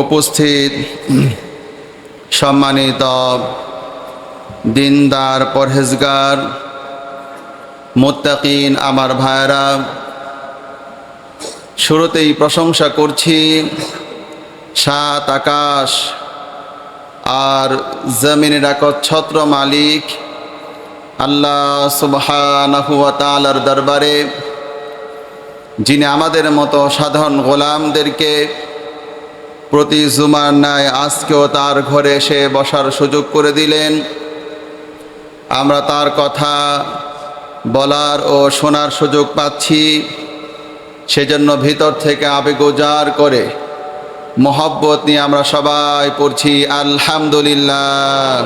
উপস্থিত সম্মানিত দিনদার পরহেজগার মুত্তাকিন আমার ভাইরা, শুরুতেই প্রশংসা করছি সাত আকাশ আর জমিনের একচ্ছত্র মালিক আল্লাহ সুবহানাহু ওয়া তাআলার দরবারে, যিনি আমাদের মতো সাধারণ গোলামদেরকে প্রতি জুমার ন্যায় আজকেও তার ঘরে এসে বসার সুযোগ করে দিলেন। আমরা তার কথা বলার ও শোনার সুযোগ পাচ্ছি, সেজন্য ভিতর থেকে আবেগ উজাড় করে মোহব্বত নিয়ে আমরা সবাই পড়ছি আলহামদুলিল্লাহ।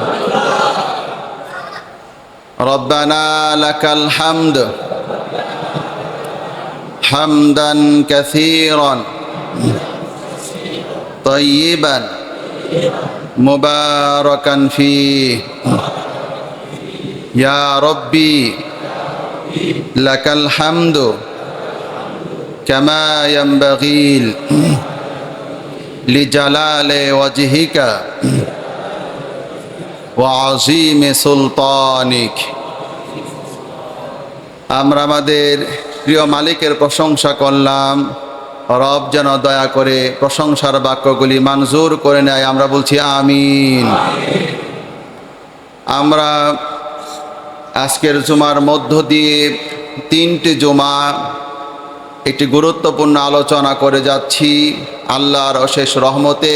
রব্বানা লাকাল হামদ হামদান কাসীরান তাইয়িবান মুবারাকান ফীহি ইয়া রব্বি লাকাল হামদু কামা ইয়ানবাগী লিজালালি ওয়াজহিকা ওয়া আযীমি সুলতানিক। আমরা আমাদের প্রিয় মালিকের প্রশংসা করলাম, রব যেন দয়া করে প্রশংসার বাক্যগুলি মঞ্জুর করে নেয়। আমরা বলছি আমিন। আমরা আজকের জুমার মধ্য দিয়ে তিনটি জুমা একটি গুরুত্বপূর্ণ আলোচনা করে যাচ্ছি আল্লাহর অশেষ রহমতে।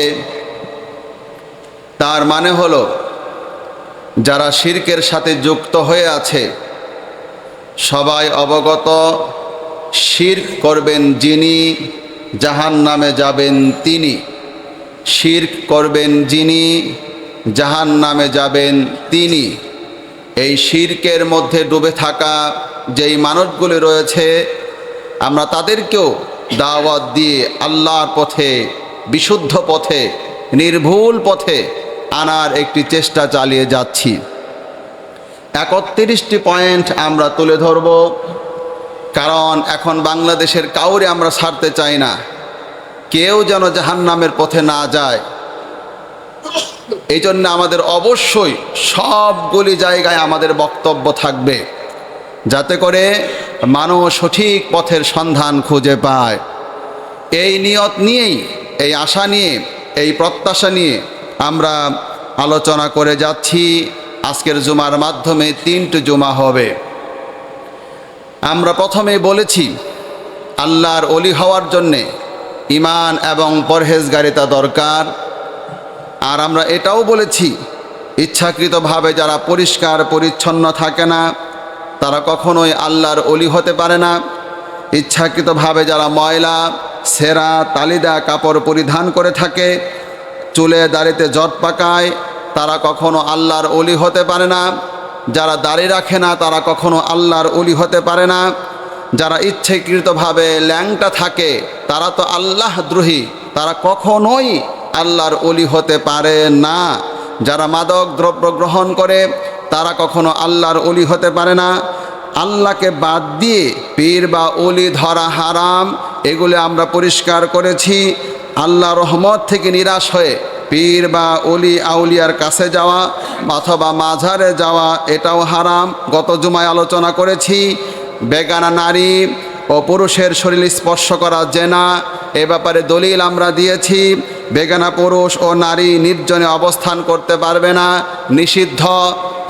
তার মানে হলো, যারা শিরকের সাথে যুক্ত হয়ে আছে সবাই অবগত, শিরক করবেন যিনি জাহান্নামে যাবেন তিনি। শিরক করবেন যিনি জাহান্নামে যাবেন তিনি। এই শিরকের মধ্যে ডুবে থাকা যেই মানুষগুলি রয়েছে, আমরা তাদেরকেও দাওয়াত দিয়ে আল্লাহর পথে, বিশুদ্ধ পথে, নির্ভুল পথে আনার একটি চেষ্টা চালিয়ে যাচ্ছি। 31টি পয়েন্ট আমরা তুলে ধরব, কারণ এখন বাংলাদেশের কাউরে আমরা ছাড়তে চাই না, কেউ যেন জাহান্নামের পথে না যায়। এই জন্য আমাদের অবশ্যই সবগুলি জায়গায় আমাদের বক্তব্য থাকবে, যাতে করে মানুষ সঠিক পথের সন্ধান খুঁজে পায়। এই নিয়ত নিয়েই, এই আশা নিয়ে, এই প্রত্যাশা নিয়ে আমরা আলোচনা করে যাচ্ছি। আজকের জুমার মাধ্যমে 3টি জুমা হবে। আমরা প্রথমে বলেছি আল্লাহর ওলি হওয়ার জন্যে ঈমান এবং পরহেজগারিতা দরকার। আর আমরা এটাও বলেছি, ইচ্ছাকৃতভাবে যারা পরিষ্কার পরিচ্ছন্ন থাকে না তারা কখনোই আল্লাহর ওলি হতে পারে না। ইচ্ছাকৃতভাবে যারা ময়লা, ছেঁড়া, তালিদা কাপড় পরিধান করে থাকে, চুলে দাড়িতে জট পাকায়, তারা কখনো আল্লাহর ওলি হতে পারে না। যারা দাড়ি রাখে না তারা কখনো আল্লাহর ওলি হতে পারে না। যারা ইচ্ছাকৃতভাবে ল্যাংটা থাকে তারা তো আল্লাহ দ্রোহী, তারা কখনোই আল্লাহর ওলি হতে পারে না। যারা মাদক দ্রব্য গ্রহণ করে তারা কখনো আল্লাহর ওলি হতে পারে না। আল্লাহকে বাদ দিয়ে পীর বা ওলি ধরা হারাম, এগুলো আমরা পরিষ্কার করেছি। আল্লাহ রহমত থেকে নিরাশ হয়ে পীর বা ওলি আউলিয়ার কাছে যাওয়া অথবা মাজারে যাওয়া এটাও হারাম। গত জুমায় আলোচনা করেছি বেগানা নারী ও পুরুষের শরীর স্পর্শ করা জেনা, এ ব্যাপারে দলিল আমরা দিয়েছি। বেগানা পুরুষ ও নারী নির্জনে অবস্থান করতে পারবে না, নিষিদ্ধ।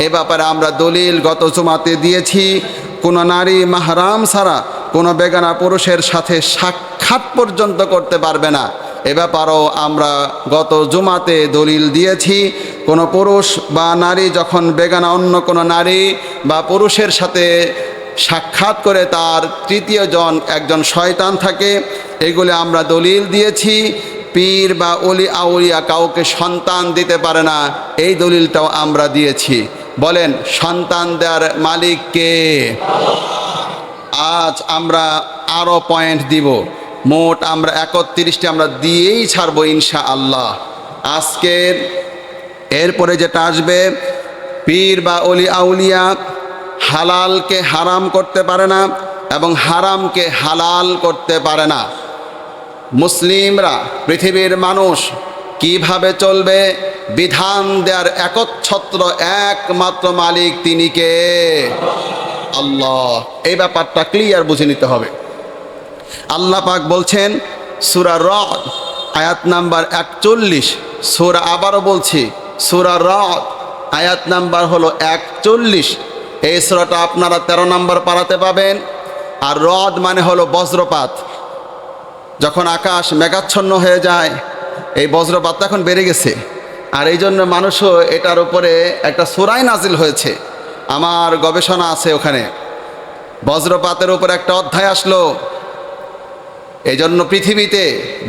এ ব্যাপারে আমরা দলিল গত জুমাতে দিয়েছি। কোনো নারী মাহরাম ছাড়া কোনো বেগানা পুরুষের সাথে সাক্ষাৎ পর্যন্ত করতে পারবে না, এ ব্যাপারেও আমরা গত জুমাতে দলিল দিয়েছি। কোনো পুরুষ বা নারী যখন বেগানা অন্য কোনো নারী বা পুরুষের সাথে সাক্ষাৎ করে তার তৃতীয় একজন শয়তান থাকে, এগুলি আমরা দলিল দিয়েছি। পীর বা ওলি আউলিয়া কাউকে সন্তান দিতে পারে না, এই দলিলটাও আমরা দিয়েছি। বলেন, সন্তান দেওয়ার মালিক কে? আজ আমরা আরও পয়েন্ট দিব। মোট আমরা 31টি আমরা দিয়েই ছাড়বো ইনশাআল্লাহ। আজকের এরপরে যেটা আসবে, পীর বা ওলি আউলিয়া হালালকে হারাম করতে পারে না এবং হারামকে হালাল করতে পারে না। মুসলিমরা, পৃথিবীর মানুষ কিভাবে চলবে, বিধান দেওয়ার একচ্ছত্র একমাত্র মালিক তিনি কে? আল্লাহ। এই ব্যাপারটা ক্লিয়ার বুঝে নিতে হবে। আল্লাহ পাক বলছেন সূরা রদ আয়াত নাম্বার 41, সূরা, আবারও বলছি, সূরা রদ আয়াত নাম্বার হলো 41। এই সূরাটা আপনারা 13 নম্বর পারাতে পাবেন। আর রদ মানে হলো বজ্রপাত। যখন আকাশ মেঘাচ্ছন্ন হয়ে যায়, এই বজ্রপাত এখন বেড়ে গেছে, আর এই জন্য মানুষও এটার উপরে একটা সূরাই নাজিল হয়েছে। আমার গবেষণা আছে ওখানে, বজ্রপাতের উপর একটা অধ্যায় আসলো। এই জন্য পৃথিবীতে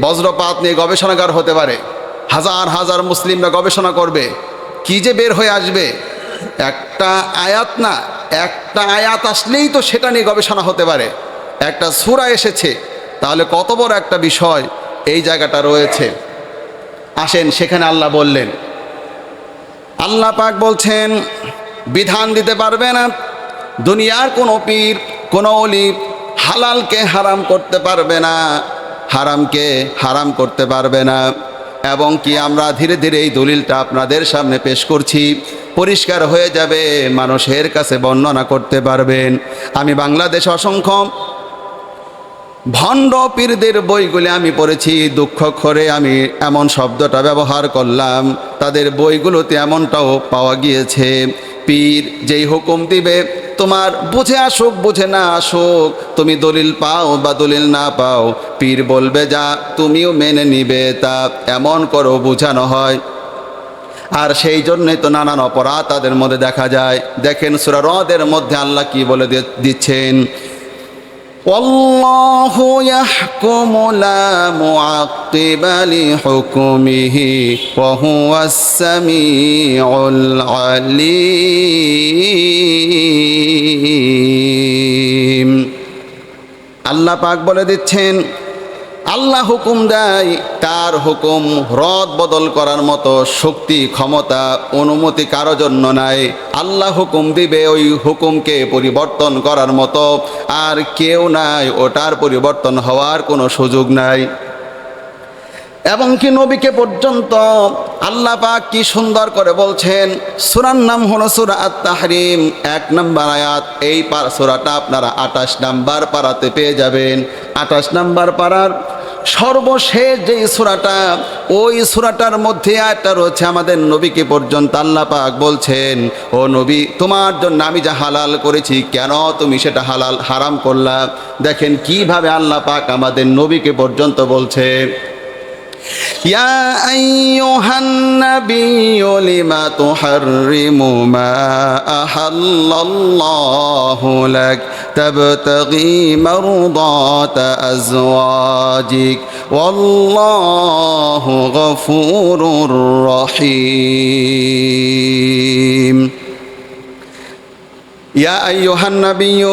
বজ্রপাত নিয়ে গবেষণাগার হতে পারে, হাজার হাজার মুসলিমরা গবেষণা করবে, কি যে বের হয়ে আসবে। একটা আয়াত না, একটা আয়াত আসলেই তো সেটা নিয়ে গবেষণা হতে পারে। একটা সূরা এসেছে, তাহলে কত বড় একটা বিষয় এই জায়গাটা রয়েছে। আসেন সেখানে আল্লাহ বললেন, আল্লাহ পাক বলছেন বিধান দিতে পারবে না দুনিয়ার কোনো পীর, কোনো অলি হালালকে হারাম করতে পারবে না, হারামকে হারাম করতে পারবে না। এবং কি আমরা ধীরে ধীরে এই দলিলটা আপনাদের সামনে পেশ করছি, পরিষ্কার হয়ে যাবে, মানুষের কাছে বর্ণনা করতে পারবেন। আমি বাংলাদেশে অসংখ্য ভণ্ড পীরদের বইগুলি আমি পড়েছি, দুঃখ করে আমি এমন শব্দটা ব্যবহার করলাম, তাদের বইগুলোতে এমনটাও পাওয়া গিয়েছে, পীর যেই হুকুম দিবে তোমার বুঝে আসুক বুঝে না আসুক, তুমি দলিল পাও বা দলিল না পাও, পীর বলবে যা তুমিও মেনে নিবে তা, এমন করো বোঝানো হয়। আর সেই জন্যই তো নানান অপরাধ তাদের মধ্যে দেখা যায়। দেখেন সূরা রদের মধ্যে আল্লাহ কি বলে দিচ্ছেন, ওয়াল্লাহু ইয়াহকুমু লা মুআক্কিবা লিহুকমিহি ওয়া হুয়াস সামিউল আলীম। আল্লাহ পাক বলে দিচ্ছেন, আল্লাহ হুকুম দেয়, তার হুকুম রদ বদল করার মতো শক্তি, ক্ষমতা, অনুমতি কারো জন্য নাই। আল্লাহ হুকুম দিবে, ওই হুকুমকে পরিবর্তন করার মতো আর কেউ নাই, ওটার পরিবর্তন হওয়ার কোনো সুযোগ নাই। এবং কি নবীকে পর্যন্ত আল্লাহ পাক কি সুন্দর করে বলছেন, সূরার নাম হলো সূরা আত-তাহরিম, 1 নম্বর আয়াত। এই সূরাটা আপনারা 28 নম্বর পারাতে পেয়ে যাবেন। 28 নম্বর পারার সর্বশেষ যে সূরাটা, ওই সূরাটার মধ্যে আয়াতটা রয়েছে আমাদের নবীকে পর্যন্ত আল্লাহ পাক বলছেন, ও নবী তোমার জন্য আমি যা হালাল করেছি কেন তুমি সেটা হারাম করলা। দেখেন কিভাবে আল্লাহ পাক আমাদের নবীকে পর্যন্ত বলছে, ইয়া আইয়ুহান নাবিয়্যু লিমা তুহাররিমু মা আহাল্লাল্লাহু লাক তাবতাগী মারদাতা আজওয়াজিক ওয়াল্লাহু গফুরুর রহিম। ইয়া আইয়ুহান নাবিয়্যু,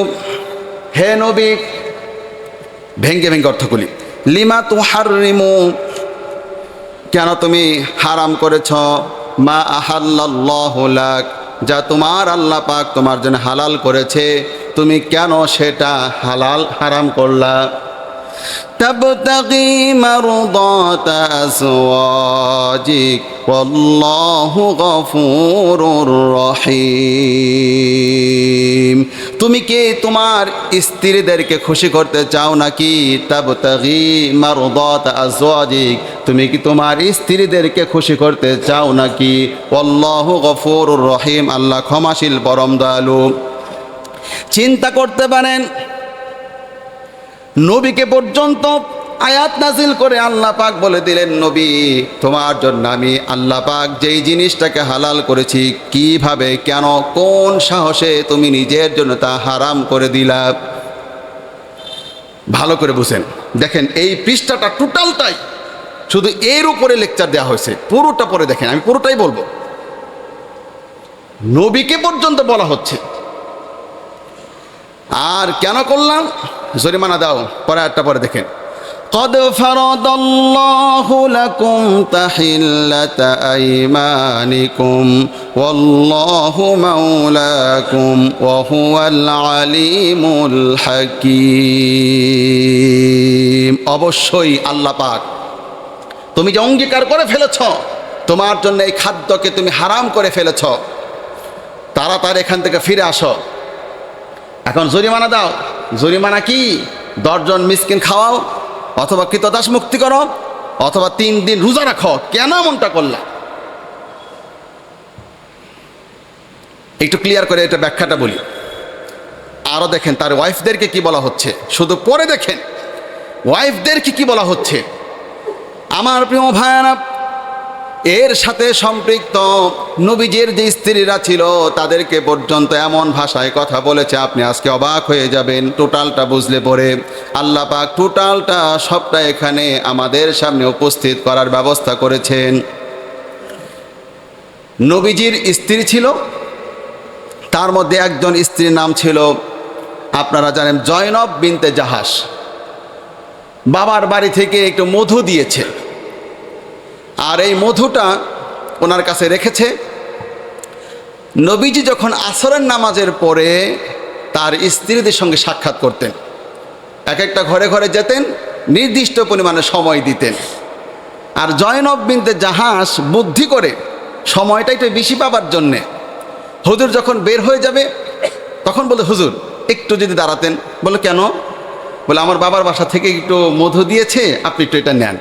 হে নবী, ভেঙ্গে ভেঙ্গে অর্থগুলি, লিমা তুহাররিমু, কেন তুমি হারাম করেছ, মা আহাল্লাল্লাহু লাক, যা তোমার আল্লাহ পাক তোমার জন্য হালাল করেছে, তুমি কেন সেটা হারাম করলা। তাবতাগী মারদাতা আজওয়াজিক ওয়াল্লাহু গফুরুর রহিম। তুমি কি তোমার স্ত্রীদেরকে খুশি করতে চাও নাকি? তাবতাগী মারদাতা আজওয়াজিক, তুমি কি তোমার স্ত্রীদেরকে খুশি করতে চাও নাকি? ওয়াল্লাহু গফুরুর রহিম, আল্লাহ ক্ষমাশীল পরম দয়ালু। চিন্তা করতে পারেন, নবীকে পর্যন্ত আয়াত নাজিল করে আল্লাহ পাক বলে দিলেন, নবী তোমার জন্য আমি আল্লাহ পাক যেই জিনিসটাকে হালাল করেছি, কিভাবে, কেন, কোন সাহসে তুমি নিজের জন্য তা হারাম করে দিলা। ভালো করে বুঝেন। দেখেন এই পৃষ্ঠাটা টোটালটাই শুধু এর উপরে লেকচার দেওয়া হয়েছে, পুরোটা পরে দেখেন, আমি পুরোটাই বলবো। নবীকে পর্যন্ত বলা হচ্ছে, আর কেন করলাম, জরিমানা দাও, পরে একটা পরে দেখেন, قد فرض الله لكم تحلة أيمانكم والله مولاكم وهو العليم الحكيم। অবশ্যই আল্লাহ পাক তুমি যে অঙ্গীকার করে ফেলেছ, তোমার জন্য এই খাদ্যকে তুমি হারাম করে ফেলেছ, তাড়াতাড়ি এখান থেকে ফিরে আসো, এখন জরিমানা দাও। জরিমানা কি? 10 জন মিসকিন খাওয়াও, অথবা কৃতদাস মুক্তি করো, অথবা 3 দিন রোজা রাখো। কেন এমনটা করলা? একটু ক্লিয়ার করে এটা ব্যাখ্যাটা বলি। আরও দেখেন তার ওয়াইফদেরকে কি বলা হচ্ছে, শুধু পরে দেখেন ওয়াইফদেরকে কি বলা হচ্ছে। আমার প্রিয় ভাইয়ারা, এর সাথে সম্পৃক্ত নবীজির যে স্ত্রীরা ছিল তাদেরকে পর্যন্ত এমন ভাষায় কথা বলেছে, আপনি আজকে অবাক হয়ে যাবেন টোটালটা বুঝলে পরে। আল্লাহ পাক টোটালটা সবটা এখানে আমাদের সামনে উপস্থিত করার ব্যবস্থা করেছেন। নবীজির স্ত্রী ছিল, তার মধ্যে একজন স্ত্রীর নাম ছিল, আপনারা জানেন, জয়নব বিনতে জাহাস। বাবার বাড়ি থেকে একটু মধু দিয়েছে, আর এই মধুটা ওনার কাছে রেখেছে। নবীজি যখন আসরের নামাজের পরে তার স্ত্রীদের সঙ্গে সাক্ষাৎ করতেন, এক একটা ঘরে ঘরে যেতেন, নির্দিষ্ট পরিমাণে সময় দিতেন। আর জয়নব বিনতে জাহাস বুদ্ধি করে সময়টা একটু বেশি পাবার জন্যে হুজুর যখন বের হয়ে যাবে তখন বলে, হুজুর একটু যদি দাঁড়াতেন। বলে কেন? বলে আমার বাবার বাসা থেকে একটু মধু দিয়েছে, আপনি একটু এটা নেন।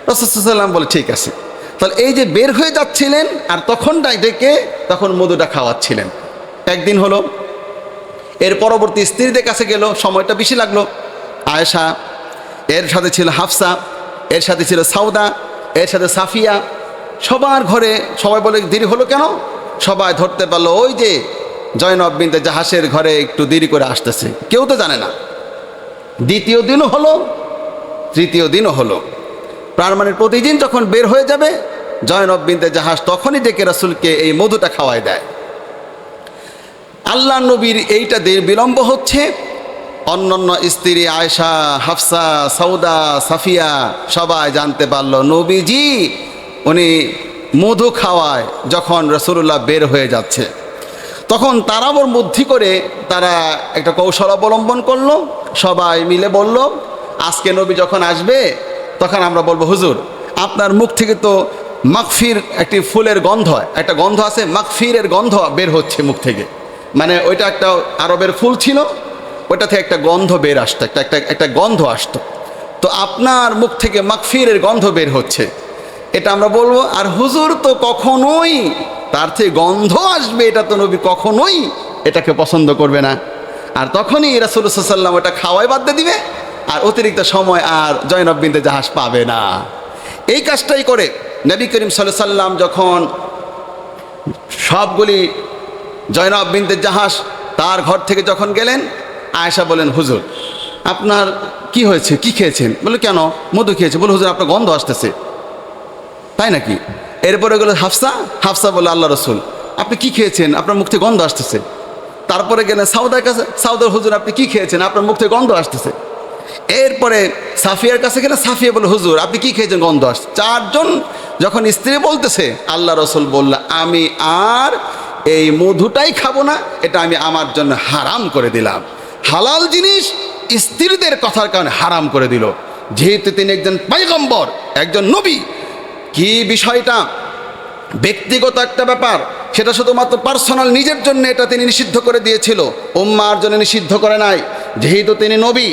রাসূল সাল্লাল্লাহু আলাইহি ওয়াসাল্লাম বলে ঠিক আছে। তাহলে এই যে বের হয়ে যাচ্ছিলেন আর তখনটাই ডেকে তখন মধুটা খাওয়াচ্ছিলেন। একদিন হলো, এর পরবর্তী স্ত্রীদের কাছে গেল, সময়টা বেশি লাগলো। আয়েশা, এর সাথে ছিল হাফসা, এর সাথে ছিল সাউদা, এর সাথে সাফিয়া। সবার ঘরে সবাই বলে দেরি হলো কেন? সবাই ধরতে পারলো ওই যে জয়নব বিনতে জাহাসের ঘরে একটু দেরি করে আসতেছে, কেউ তো জানে না। দ্বিতীয় দিনও হলো, তৃতীয় দিনও হলো। তার মানে প্রতিদিন যখন বের হয়ে যাবে জয়নব বিনতে জাহাস তখনই ডেকে রাসূলকে এই মধুটা খাওয়ায় দেয়। আল্লাহ নবীর এইটা বিলম্ব হচ্ছে, অন্যান্য স্ত্রী আয়েশা, হাফসা, সাউদা, সাফিয়া সবাই জানতে পারলো নবীজি উনি মধু খাওয়ায় যখন রাসূলুল্লাহ বের হয়ে যাচ্ছে। তখন তারা ওর বুদ্ধি করে তারা একটা কৌশল অবলম্বন করলো। সবাই মিলে বলল, আজকে নবী যখন আসবে তখন আমরা বলবো, হুজুর আপনার মুখ থেকে তো মাগফির একটি ফুলের গন্ধ, একটা গন্ধ আছে, মাগফিরের গন্ধ বের হচ্ছে মুখ থেকে। মানে ওইটা একটা আরবের ফুল ছিল, ওইটা থেকে একটা গন্ধ বের আসতো, একটা গন্ধ আসতো। তো আপনার মুখ থেকে মাগফিরের গন্ধ বের হচ্ছে, এটা আমরা বলবো। আর হুজুর তো কখনোই তার থেকে গন্ধ আসবে এটা তো নবী কখনোই এটাকে পছন্দ করবে না। আর তখনই রাসূলুল্লাহ সাল্লাল্লাহু আলাইহি ওয়াসাল্লাম ওটা খাওয়াই বাদ দিয়ে দিবে, আর অতিরিক্ত সময় আর জয়নব বিনতে জাহাস পাবে না। এই কাজটাই করে নবী করিম সাল্লাল্লাহু আলাইহি ওয়াসাল্লাম যখন সবগুলি জয়নব বিনতে জাহাস তার ঘর থেকে যখন গেলেন, আয়েশা বলেন, হুজুর আপনার কি হয়েছে, কি খেয়েছেন? বলে কেন? মধু খেয়েছে। বলে হুজুর আপনার গন্ধ আসতেছে। তাই নাকি? এরপরে গেল হাফসা, হাফসা বলে, আল্লাহ রসুল আপনি কি খেয়েছেন, আপনার মুখ থেকে গন্ধ আসতেছে। তারপরে গেলেন সাউদার কাছে, সাউদার, হুজুর আপনি কি খেয়েছেন, আপনার মুখ থেকে গন্ধ আসতেছে। এরপরে সাফিয়ার কাছে গেলে, সাফিয়া বলে, হুজুর আপনি কি খেয়েছেন, গন্ধ আসছে। 4 জন যখন স্ত্রী বলতেছে, আল্লাহ রসুল বলল, আমি আর এই মধুটাই খাবো না, এটা আমি আমার জন্য হারাম করে দিলাম। হালাল জিনিস স্ত্রীদের কথার কারণে হারাম করে দিল, যেহেতু তিনি একজন পয়গম্বর, একজন নবী। কি বিষয়টা ব্যক্তিগত একটা ব্যাপার, সেটা শুধুমাত্র পার্সোনাল নিজের জন্য এটা তিনি নিষিদ্ধ করে দিয়েছিল, উম্মার জন্য নিষিদ্ধ করে নাই। যেহেতু তিনি নবী,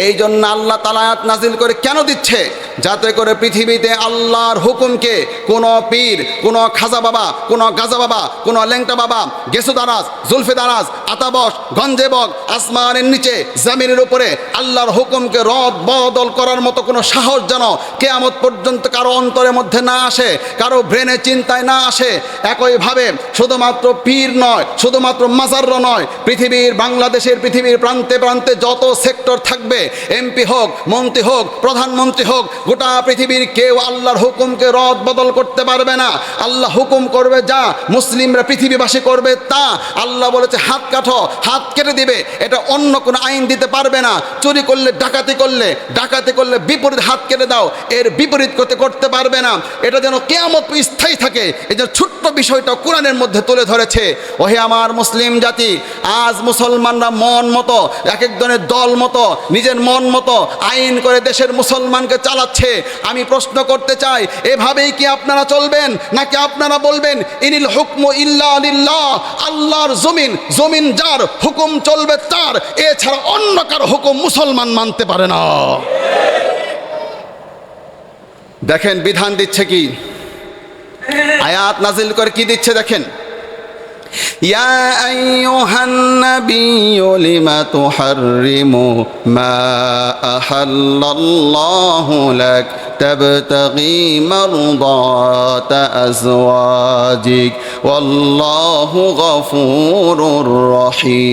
এই জন্য আল্লাহ তাআলা আয়াত নাজিল করে কেন দিচ্ছে? যাতে করে পৃথিবীতে আল্লাহর হুকুমকে কোনো পীর, কোনো খাজা বাবা, কোনো গাজা বাবা, কোনো ল্যাংটা বাবা, গেসু দারাজ, জুলফে দারাজ, আতাবস, গঞ্জেবক, আসমানের নিচে জমিনের উপরে আল্লাহর হুকুমকে রদ বদল করার মতো কোনো সাহস যেন কিয়ামত পর্যন্ত কারো অন্তরের মধ্যে না আসে, কারো ব্রেনে চিন্তায় না আসে। একইভাবে শুধুমাত্র পীর নয়, শুধুমাত্র মাজার নয়, পৃথিবীর, বাংলাদেশের পৃথিবীর প্রান্তে প্রান্তে যত সেক্টর থাকবে, এমপি হোক, মন্ত্রী হোক, প্রধানমন্ত্রী হোক, গোটা পৃথিবীর কেউ আল্লাহর হুকুমকে রদ বদল করতে পারবে না। আল্লাহ হুকুম করবে যা, মুসলিমরা পৃথিবীবাসী করবে তা। আল্লাহ বলেছে হাত কাটো, হাত কেটে দিবে, এটা অন্য কোনো আইন দিতে পারবে না। চুরি করলে, ডাকাতি করলে বিপরীত হাত কেটে দাও, এর বিপরীত করতে পারবে না। এটা যেন কিয়ামত স্থায়ী থাকে, এই যে ছোট্ট বিষয়টা কোরআনের মধ্যে তুলে ধরেছে। ওহে আমার মুসলিম জাতি, আজ মুসলমানরা মন মতো, এক একজনের দল মতো, নিজের মন মতো আইন করে দেশের মুসলমানকে চালাচ্ছে। যাচ্ছে। আমি প্রশ্ন করতে চাই, এভাবেই কি আপনারা চলবেন, নাকি আপনারা বলবেন ইনিল হুকমু ইল্লা লিল্লাহ, আল্লাহর জমিন যার, হুকুম চলবে তার, এছাড়া অন্য কারো হুকুম মুসলমান মানতে পারে না? দেখেন বিধান দিচ্ছে কি, আয়াত নাজিল করে কি দিচ্ছে দেখেন, ইয়া আইয়ুহান নাবিয়্যু লিমা তুহাররিমু মা আহাল্লাল্লাহু লাক তাবতাগী মারদাতা আজওয়াজিক ওয়াল্লাহু গফুরুর রহিম।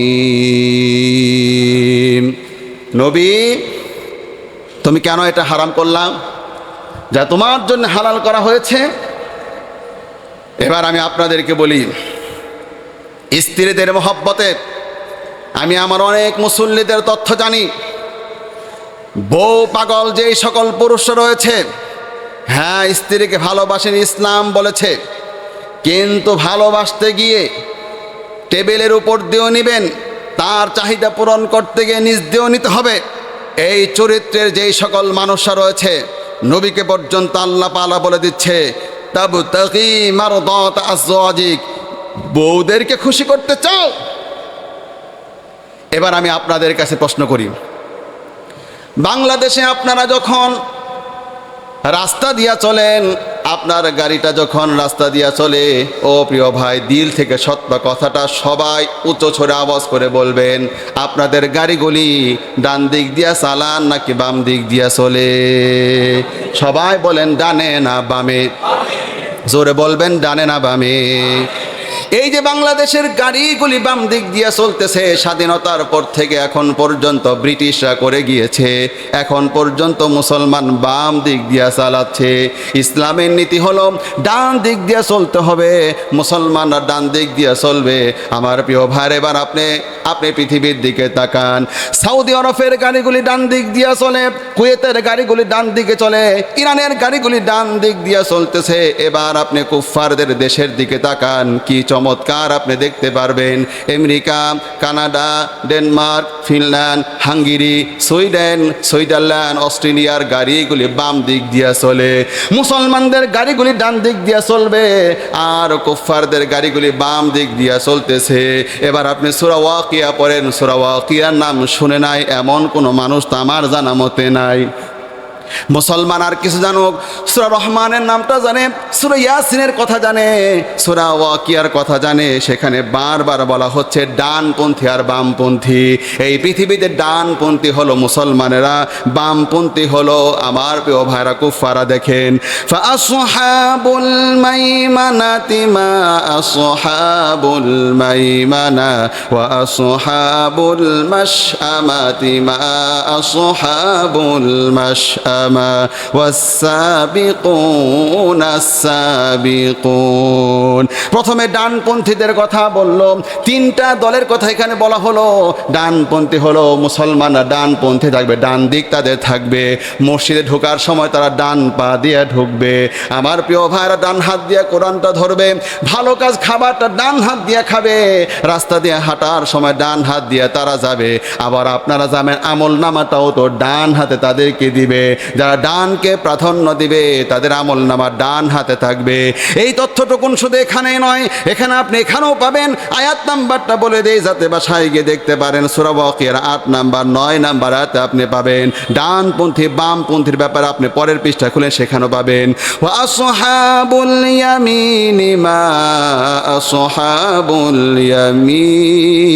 নবী, তুমি কেন এটা হারাম করলাম, যা তোমার জন্য হালাল করা হয়েছে? এবার আমি আপনাদেরকে বলি, স্ত্রীদের মহব্বতে আমি আমার অনেক মুসল্লিদের তথ্য জানি। বউ পাগল যেই সকল পুরুষ রয়েছে, হ্যাঁ স্ত্রীকে ভালোবাসেন, ইসলাম বলেছে, কিন্তু ভালোবাসতে গিয়ে টেবিলের উপর দিয়েও নিবেন, তার চাহিদা পূরণ করতে গিয়ে নিজ দিয়েও নিতে হবে। এই চরিত্রের যেই সকল মানুষরা রয়েছে, নবীকে পর্যন্ত আল্লাহ পালা বলে দিচ্ছে তাবতাগী মারদাতা আজওয়াজিক, বউদেরকে খুশি করতে চাও। এবার আমি আপনাদের কাছে প্রশ্ন করি, বাংলাদেশে আপনারা যখন রাস্তা দিয়া চলেন, আপনার গাড়িটা যখন রাস্তা দিয়া চলে, ও প্রিয় ভাই, দিল থেকে সত্য কথাটা সবাই উচ্চ ছড়ে আওয়াজ করে বলবেন, আপনাদের গাড়িগুলি ডান দিক দিয়া চালান নাকি বাম দিক দিয়া চলে? সবাই বলেন ডানে না বামে? জোরে বলবেন ডানে না বামে? এই যে বাংলাদেশের গাড়িগুলি বাম দিক দিয়ে চলতেছে, স্বাধীনতার পর থেকে এখন পর্যন্ত ব্রিটিশরা করে গিয়েছে, এখন পর্যন্ত মুসলমান বাম দিক দিয়ে চালাচ্ছে। ইসলামের নীতি হলো ডান দিক দিয়ে চলতে হবে, মুসলমানরা ডান দিক দিয়ে চলবে। আমার প্রিয় ভাই, এবার আপনি পৃথিবীর দিকে তাকান, সৌদি আরবের গাড়িগুলি ডান দিক দিয়ে চলে, কুয়েতের গাড়িগুলি ডান দিকে চলে, ইরানের গাড়িগুলি ডান দিক দিয়ে চলতেছে। এবার আপনি কুফফারদের দেশের দিকে তাকান, কি চমৎকার আপনি দেখতে পারবেন, America, Canada, Denmark, Finland, Hungary, Sweden, Switzerland, অস্ট্রেলিয়ার গাড়িগুলি বাম দিক দিয়ে চলে। মুসলমানদের গাড়িগুলি ডান দিক দিয়ে চলবে, আর কুফফারদের গাড়িগুলি বাম দিক দিয়ে চলতেছে। এবার আপনি সূরা ওয়াকিয়া পড়েন, সূরা ওয়াকিয়ার নাম শুনে নাই এমন কোনো মানুষ তো আমার জানা মতে নাই। মুসলমান আর কিছু জানুক, সূরা রহমানের নামটা জানে, সূরা ইয়াসিনের কথা জানে, সূরা ওয়াকিয়ার কথা জানে, সেখানে বারবার বলা হচ্ছে ডানপন্থী আর বামপন্থী। এই পৃথিবীতে ডানপন্থী হলো মুসলমানেরা, বামপন্থী হলো আমার প্রিয় ভাইরা কুফফারা। দেখেন, ফাআসহাবুল মাইমানাতি মা আসহাবুল মাইমানা ওয়া আসহাবুল মাশআমাতি মা আসহাবুল মাশআমা প্রথমে ডানপন্থীদের কথা বলল, তিনটা দলের কথা এখানে বলা হলো। ডানপন্থী হলো মুসলমানরা ডানপন্থী থাকবে, ডান দিক তাদের থাকবে, মসজিদে ঢোকার সময় তারা ডান পা দিয়ে ঢুকবে। আমার প্রিয় ভাইরা ডান হাত দিয়ে কোরআনটা ধরবে, ভালো কাজ খাবারটা ডান হাত দিয়ে খাবে, রাস্তা দিয়ে হাঁটার সময় ডান হাত দিয়ে তারা যাবে। আবার আপনারা যাবেন, আমল নামাটাও তো ডান হাতে তাদেরকে দিবে, যারা ডানকে প্রাধান্য দিবে তাদের আমল নামা ডান হাতে থাকবে। এই তথ্যটুকুন শুধু এখানে নয়, এখানে আপনি এখানেও পাবেন। আয়াত নাম্বারটা বলে দেই যাতে বাসায় গিয়ে দেখতে পারেন, সূরা ওয়াকিয়ার 8 নাম্বার 9 নাম্বার আয়াতে আপনি পাবেন ডানপন্থী বামপন্থীর ব্যাপারে। আপনি পরের পৃষ্ঠা খুলে সেখানেও পাবেন ওয়া আসহাবুল ইয়ামিনি মা আসহাবুল ইয়ামিন।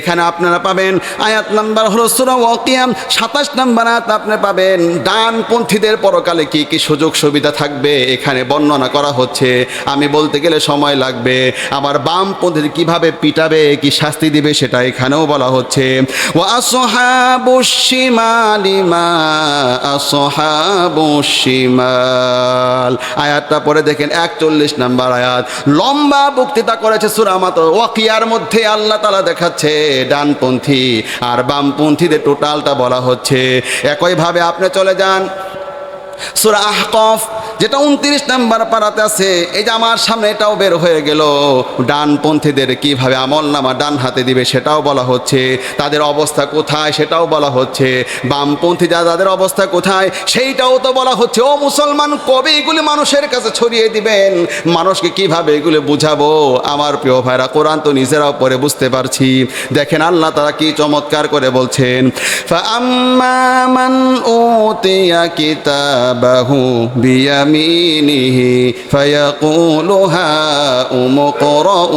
এখানে আপনারা পাবেন আয়াত নাম্বার হলো সূরা ওয়াকিয়া 27 নাম্বার আয়াত আপনি পাবেন ডানপন্থীদের পরকালে কি কি সুযোগ সুবিধা থাকবে এখানে বর্ণনা করা হচ্ছে। আমি বলতে গেলে সময় লাগবে। আবার বামপন্থীদের কিভাবে পিটাবে, কি শাস্তি দিবে সেটা এখানেও বলা হচ্ছে। ওয়া আসহাবুশ শিমালি মা আসহাবুশ শিমাল। আয়াতটা পরে দেখেন 41 নাম্বার আয়াত, লম্বা বক্তৃতা করেছে সূরা ওয়াকিয়ার মধ্যে। আল্লাহ তাআলা দেখাচ্ছে ডানপন্থী আর বামপন্থীদের টোটালটা বলা হচ্ছে। একইভাবে আপনি চলে যান সূরা আহকাফ, যেটা 29 নাম্বার পারাতে আছে, এই যে আমার সামনে এটাও বের হয়ে গেল, ডানপন্থীদের কিভাবে আমলনামা ডান হাতে দিবে সেটাও বলা হচ্ছে, তাদের অবস্থা কোথায় সেটাও বলা হচ্ছে, বামপন্থী যাদের অবস্থা কোথায় সেইটাও তো বলা হচ্ছে। ও মুসলমান, কবে এগুলি মানুষের কাছে ছড়িয়ে দিবেন? মানুষকে কিভাবে এগুলো বুঝাবো? আমার প্রিয় ভাইরা, কোরআন তো নিজেরাও পড়ে বুঝতে পারছি। দেখেন আল্লাহ তাআলা কি চমৎকার করে বলছেন, ফাআম্মা মান উতিয়া কিতাবাহু বিয়ামিনিহি ফায়াকুলু হাউমুকরাউ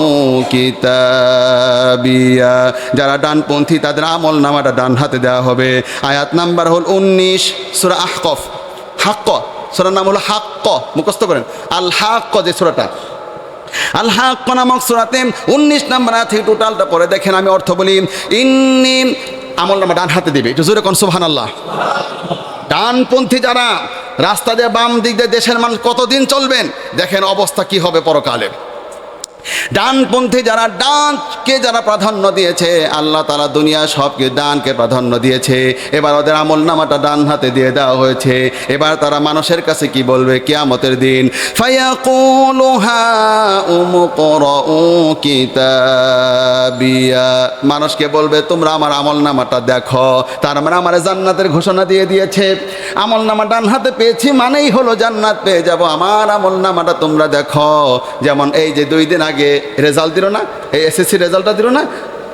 কিতাবিয়া। যারা ডানপন্থী তাদের আমলনামাটা ডান হাতে দেওয়া হবে। আয়াত নাম্বার হল 19, সূরা আহকাফ। হাক্ক, সূরার নাম হলো হাক্ক, মুখস্থ করেন। আল হাক্ক যে সূরাটা, আল হাক্ক নামক সূরাতে 19 নাম্বার আয়াত থেকে টোটালটা পড়ে দেখেন, আমি অর্থ বলি। ইন্নি, আমলনামা ডান হাতে দিবে, একটু জোরে কোন সুবহানাল্লাহ। ডানপন্থী যারা রাস্তা দিয়ে বাম দিক দিয়ে দেশের মানুষ কতদিন চলবেন, দেখেন অবস্থা কি হবে পরকালে। ডানপন্থী যারা ডানকে যারা প্রাধান্য দিয়েছে, আল্লাহ তাআলা দুনিয়া সবকে ডানকে প্রাধান্য দিয়েছে। এবার ওদের আমলনামাটা ডান হাতে দিয়ে দেওয়া হয়েছে। এবার তারা মানুষের কাছে কি বলবে কিয়ামতের দিন? ফায়াকুলু হাউমুকরাউ কিতাবিয়া। মানুষকে বলবে তোমরা আমার আমলনামাটা দেখো। তার মানে আমার জান্নাতের ঘোষণা দিয়ে দিয়েছে। আমলনামা ডান হাতে পেয়েছি মানেই হলো জান্নাত পেয়ে যাব। আমার আমলনামাটা তোমরা দেখো। যেমন এই যে 2 দিন আগে রেজাল্ট দিল না, এই এসএসসি রেজাল্টটা দিল না,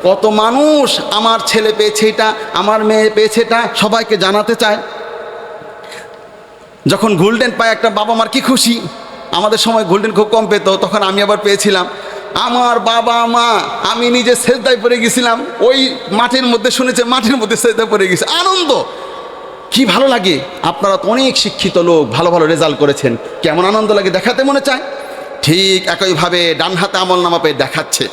কত মানুষ আমার ছেলে পেয়েছে এটা, আমার মেয়ে পেয়েছে এটা, সবাইকে জানাতে চায়। যখন গোল্ডেন পায় একটা বাবা মার কি খুশি। আমাদের সময় গোল্ডেন খুব কম পেত, তখন আমি আবার পেয়েছিলাম। আমার বাবা মা, আমি নিজে সেজদায় পড়ে গেছিলাম, ওই মাঠের মধ্যে শুনেছে, মাঠের মধ্যে সেজদায় পড়ে গেছে, আনন্দ কি ভালো লাগে। আপনারা তো অনেক শিক্ষিত লোক, ভালো ভালো রেজাল্ট করেছেন, কেমন আনন্দ লাগে দেখাতে মনে চায়। ঠিক একইভাবে ডান হাতে আমলনামা পেয়ে দেখাচ্ছে।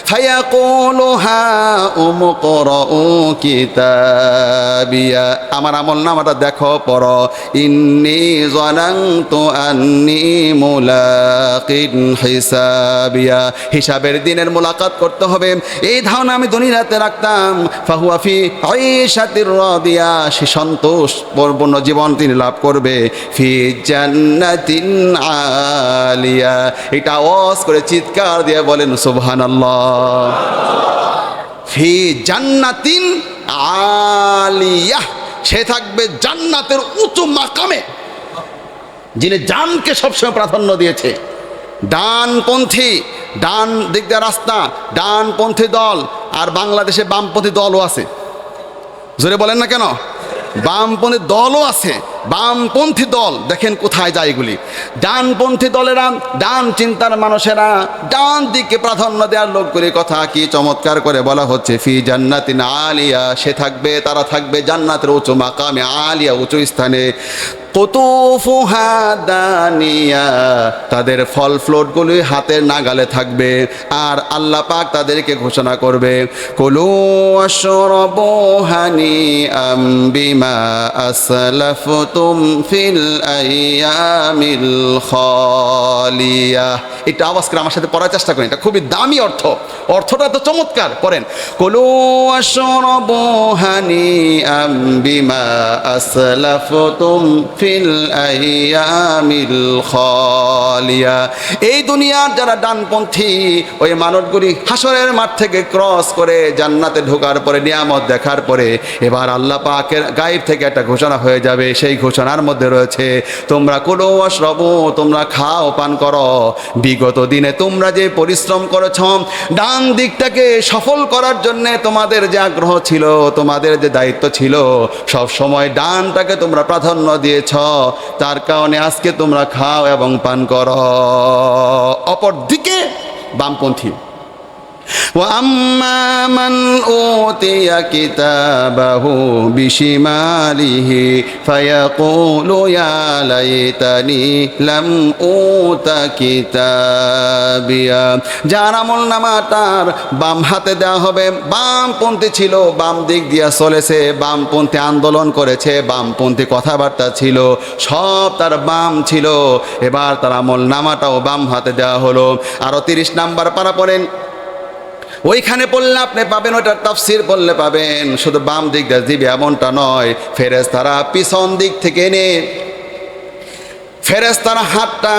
ফায়াকুলু হাউমুকরাউ কিতাবিয়া, আমার আমলনামাটা দেখো পড়ো। ইন্নী যানানতু আন্নী মুলাকিন হিসাবিয়া, হিসাবের দিনের মোলাকাত করতে হবে এই ধারণা আমি দুনিয়াতে রাখতাম। ফাহুয়া ফি আইশাতির রাদিয়া, সে সন্তোষপূর্ণ জীবন তিনি লাভ করবে। ফি জান্নাতিন আলিয়া, এটা আওয়াজ করে চিৎকার দিয়ে বলেন সুবহানাল্লাহ। ফি জান্নাতিন আলিয়াহ, সে থাকবে জান্নাতের উঁচু মাকামে, যিনি জানকে সবসময় প্রাধান্য দিয়েছে। ডানপন্থী, ডান দিক দিয়ে রাস্তা, ডানপন্থী দল, আর বাংলাদেশে বামপন্থী দলও আছে। জোরে বলেন না কেন? বামপন্থী দলও আছে। বামপন্থী দল দেখেন কোথায় যায় এগুলি। ডানপন্থী দলেরা, ডান চিন্তার মানুষেরা, ডান দিকে প্রাধান্য দেওয়ার লোকগুলির কথা কি চমৎকার করে বলা হচ্ছে। ফি জান্নাতিন আলিয়া, সে থাকবে, তারা থাকবে জান্নাতের উঁচু মাকামে, আলিয়া উঁচু স্থানে। কুতুফুহা দানিয়া, তাদের ফল ফ্রুটগুলি হাতের নাগালে থাকবে। আর আল্লাহ পাক তাদেরকে ঘোষণা করবে, কুলু ওয়াশরাবু হানিআম বিমা আসলাফতুম ফিল আইয়ামিল খালিয়া। এটা আওয়াজ করে আমার সাথে পড়ার চেষ্টা করেন, এটা খুবই দামি অর্থ, অর্থটা তো চমৎকার। পড়েন, কুলু ওয়াশরাবু হানিআম বিমা আসলাফতুম ফিল আইয়ামিল খালিয়া। এই দুনিয়ার যারা ডানপন্থী, ওই মানুষগুলি হাসরের মাঠ থেকে ক্রস করে জান্নাতে ঢোকার পরে, নিয়ামত দেখার পরে, এবার আল্লাহ পাকের গায়েব থেকে একটা ঘোষণা হয়ে যাবে। সেই ঘোষণার মধ্যে রয়েছে, তোমরা কুলু ওয়াশরাবু, তোমরা খাও পান করো। বিগত দিনে তোমরা যে পরিশ্রম করেছ, ডান দিকটাকে সফল করার জন্যে তোমাদের যে আগ্রহ ছিল, তোমাদের যে দায়িত্ব ছিল, সব সময় ডানটাকে তোমরা প্রাধান্য দিয়েছ, তার কারণে আজকে তোমরা খাও এবং পান করো। অপর দিকে বামপন্থী, وَأَمَّا مَنْ أُوتِيَ كِتَابَهُ بِشِمَالِهِ فَيَقُولُ يَا لَيْتَنِي لَمْ أُوتَ كِتَابِيَا। যার আমলনামাটার বাম হাতে দেওয়া হবে, বামপন্থী ছিল, বাম দিক দিয়া চলেছে, বামপন্থী আন্দোলন করেছে, বামপন্থী কথাবার্তা ছিল, সব তার বাম ছিল। এবার তার আমলনামাটাও বাম হাতে দেওয়া হলো। আরও 30 নাম্বার পারা পড়েন, ওইখানে পড়লে আপনি পাবেন, ওইটার তাফসির পড়লে পাবেন। শুধু বাম দিক দিয়ে দিবে এমনটা নয়, ফেরেশতারা পিছন দিক থেকে এনে ফেরেশতারা হাতটা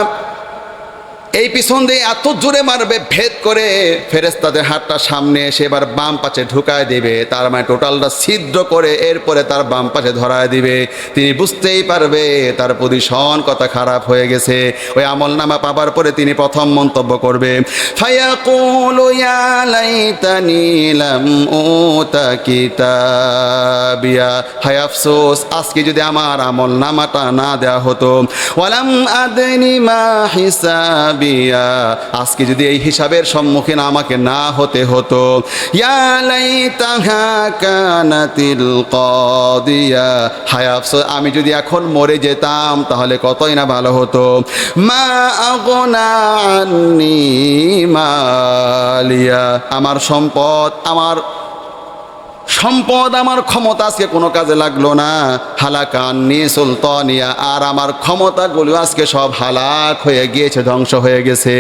এই পিছন দিয়ে এত জোরে মারবে, ভেদ করে ফেরেশতাদের হাতটা সামনে এসে এবার বাম পাশে ঢুকায় দিবে, তার মানে টোটালটা ছিদ্র করে এরপরে তার বাম পাশে ধরায় দিবে। তিনি বুঝতেই পারবে তার পজিশন কত খারাপ হয়ে গেছে। ওই আমলনামা পাবার পরে তিনি প্রথম মন্তব্য করবে, ফায়াকুলু ইয়া লাইতানি লাম উতা কিতাবিয়া, হায় আফসোস আজকে যদি আমার আমলনামাটা না দেওয়া হতো, ওয়ালাম আদনি মা হিসাব, আজকে যদি এই হিসাবের সম্মুখীন আমাকে না হতে হতো, ইয়া লাইতাহা কানাতিল কাদিয়া, হায় আফসোস আমি যদি এখন মরে যেতাম তাহলে কতই না ভালো হতো। মা আগনা আন্নি মালিয়া, আমার সম্পদ আমার ক্ষমতা আজকে কোনো কাজে লাগলো না। হালাকান্নি সুলতানিয়া, আর আমার ক্ষমতাগুলো আজকে সব হালাক হয়ে গিয়েছে, ধ্বংস হয়ে গেছে।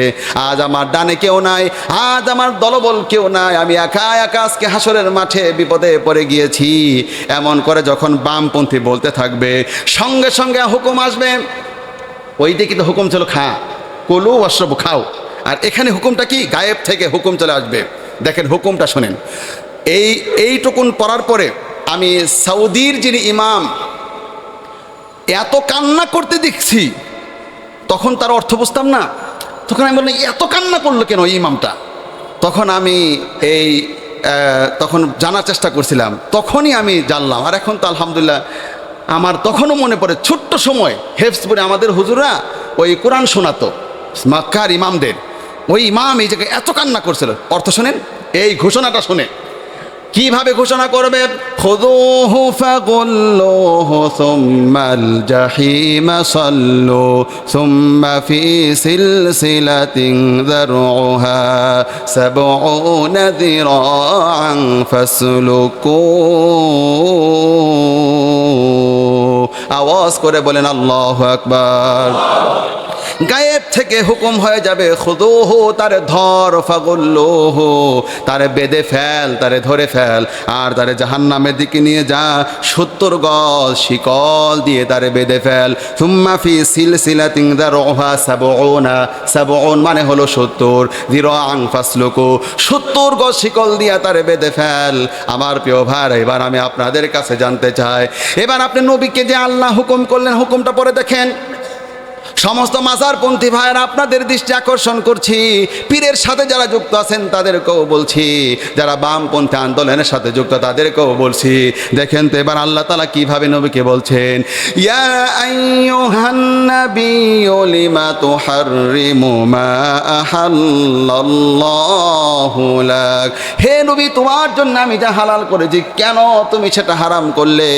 আজ আমার ডানে কেউ নাই, আজ আমার দলবল কেউ নাই, আমি একা একা আজকে হাসরের মাঠে বিপদে পড়ে গিয়েছি। এমন করে যখন বামপন্থী বলতে থাকবে, সঙ্গে সঙ্গে হুকুম আসবে। ওই দিকে তো হুকুম ছিল খা, কুলু ওয়াশরাবু, খাও, আর এখানে হুকুমটা কি, গায়েব থেকে হুকুম চলে আসবে। দেখেন হুকুমটা শোনেন। এইটুকুন পড়ার পরে আমি সৌদির যিনি ইমাম এত কান্না করতে দেখছি, তখন তার অর্থ বুঝতাম না। তখন আমি বললাম এত কান্না করলো কেন ইমামটা? তখন আমি তখন জানার চেষ্টা করছিলাম, তখনই আমি জানলাম। আর এখন তো আলহামদুলিল্লাহ আমার তখনও মনে পড়ে, ছোট্ট সময় হেফজপুরে আমাদের হুজুরা ওই কোরআন শোনাতো মক্কার ইমামদের, ওই ইমাম এই জায়গায় এত কান্না করছিল। অর্থ শোনেন, এই ঘোষণাটা শুনে কিভাবে ঘোষণা করবে, খুযূহু ফাগুল্লুহু সুম্মাল জাহিমা সাল্লু সুম্মা ফি সিলসিলাতিন যারউহা সাবউনা যিরাআন ফাসলুকু। আওয়াজ করে বলেন আল্লাহু আকবার। গায়েব থেকে হুকুম হয়ে যাবে, খুযূহু, তারে ধর, ফাগুল্লুহু, তারে বেঁধে ফেল, তারে ধরে ফেল, আর তারে জাহান্নামের দিকে নিয়ে যা, 70 গজ শিকল দিয়ে তারে বেঁধে ফেল। সুম্মা ফি সিলসিলাতিন যারউহা সাবউনা, সাবউন মানে হলো 70, যিরাআন ফাসলুকু, 70 গজ শিকল দিয়ে তারে বেঁধে ফেল। আমার প্রিয় ভাই, এবার আমি আপনাদের কাছে জানতে চাই, এবার আপনি নবীকে যে আল্লাহ হুকুম করলেন, হুকুমটা পরে দেখেন। সমস্ত মাজারপন্থী ভাইয়েরা আপনাদের দৃষ্টি আকর্ষণ করছি, পীরের সাথে যারা যুক্ত আছেন তাদেরকেও বলছি, যারা বামপন্থী আন্দোলনের সাথে যুক্ত তাদেরকেও বলছি, দেখেন তো এবার আল্লাহ তাআলা কিভাবে নবীকে বলছেন, ইয়া আইয়ুহান নাবিয়্যু লিমা তুহাররিমু মা আহাল্লাল্লাহু লাক, হে নবী তোমার জন্য আমি যা হালাল করেছি কেন তুমি সেটা হারাম করলে?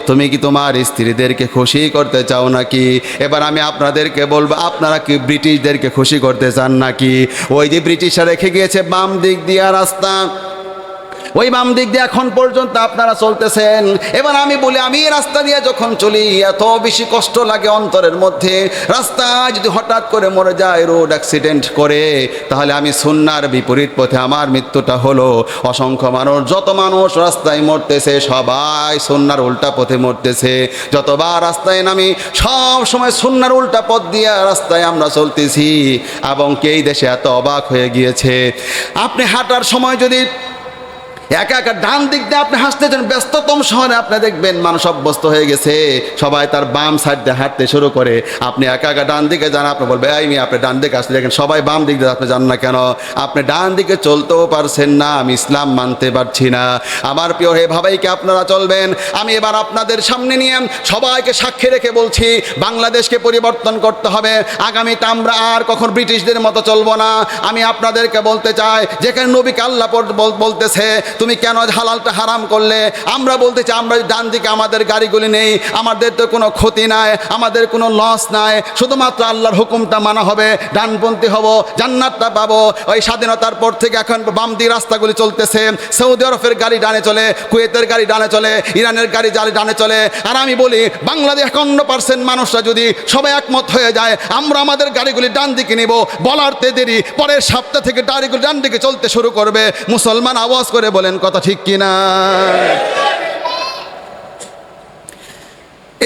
তুমি কি তোমার স্ত্রীদেরকে খুশি করতে চাও নাকি? এবার আমি আপনাদেরকে বলবো, আপনারা কি ব্রিটিশদেরকে খুশি করতে চান নাকি? ওই যে ব্রিটিশরা রেখে গিয়েছে বাম দিক দিয়ে রাস্তা, ওই বাম দিক দিয়ে এখন পর্যন্ত আপনারা চলতেছেন। এবার আমি বলি, আমি রাস্তা দিয়ে যখন চলি এত বেশি কষ্ট লাগে অন্তরের মধ্যে। রাস্তা যদি হঠাৎ করে মরে যায়, রোড অ্যাক্সিডেন্ট করে, তাহলে আমি সুন্নাহর বিপরীত পথে আমার মৃত্যুটা হলো। অসংখ্য মানুষ, যত মানুষ রাস্তায় মরতেছে সবাই সুন্নাহর উল্টা পথে মরতেছে। যতবার রাস্তায় নামি সব সময় সুন্নাহর উল্টা পথ দিয়ে রাস্তায় আমরা চলতেছি, এবং এই দেশে এত অবাক হয়ে গিয়েছে, আপনি হাঁটার সময় যদি একা একা ডান দিক দিয়ে আপনি হাসতেছেন, ব্যস্ততম শহরে আপনি দেখবেন মানুষ অভ্যস্ত হয়ে গেছে, সবাই তার বাম সাইড দিয়ে হাঁটতে শুরু করে। আপনি একা একা ডান দিকে যান, আপনি বলবে এই মেয়ে আপনি ডান দিকে আসলে, দেখেন সবাই বাম দিক দিয়ে, আপনি যান না কেন? আপনি ডান দিকে চলতেও পারছেন না, আমি ইসলাম মানতে পারছি না। আমার প্রিয় হে ভাবাইকে আপনারা চলবেন। আমি এবার আপনাদের সামনে নিয়ে সবাইকে সাক্ষী রেখে বলছি, বাংলাদেশকে পরিবর্তন করতে হবে। আগামীতে আমরা আর কখন ব্রিটিশদের মতো চলবো না। আমি আপনাদেরকে বলতে চাই, যেখানে নবীকে আল্লাহ বলতেছে তুমি কেন হালালটা হারাম করলে, আমরা বলতে চাই আমরা ডান দিকে আমাদের গাড়িগুলি নেই, আমাদের তো কোনো ক্ষতি নাই, আমাদের কোনো লস নাই, শুধুমাত্র আল্লাহর হুকুমটা মানা হবে, ডানপন্থী হব, জান্নাতটা পাবো। ওই স্বাধীনতার পর থেকে এখন বাম দিকে রাস্তাগুলি চলতেছে, সৌদি আরবের গাড়ি ডানে চলে, কুয়েতের গাড়ি ডানে চলে, ইরানের গাড়ি ডানে চলে। আর আমি বলি, বাংলাদেশ 51% মানুষরা যদি সবাই একমত হয়ে যায়, আমরা আমাদের গাড়িগুলি ডান দিকে নিব, বলারতে দেরি, পরের সপ্তাহ থেকে গাড়িগুলি ডান দিকে চলতে শুরু করবে। মুসলমান আওয়াজ করে বলেন কথা ঠিক কিনা?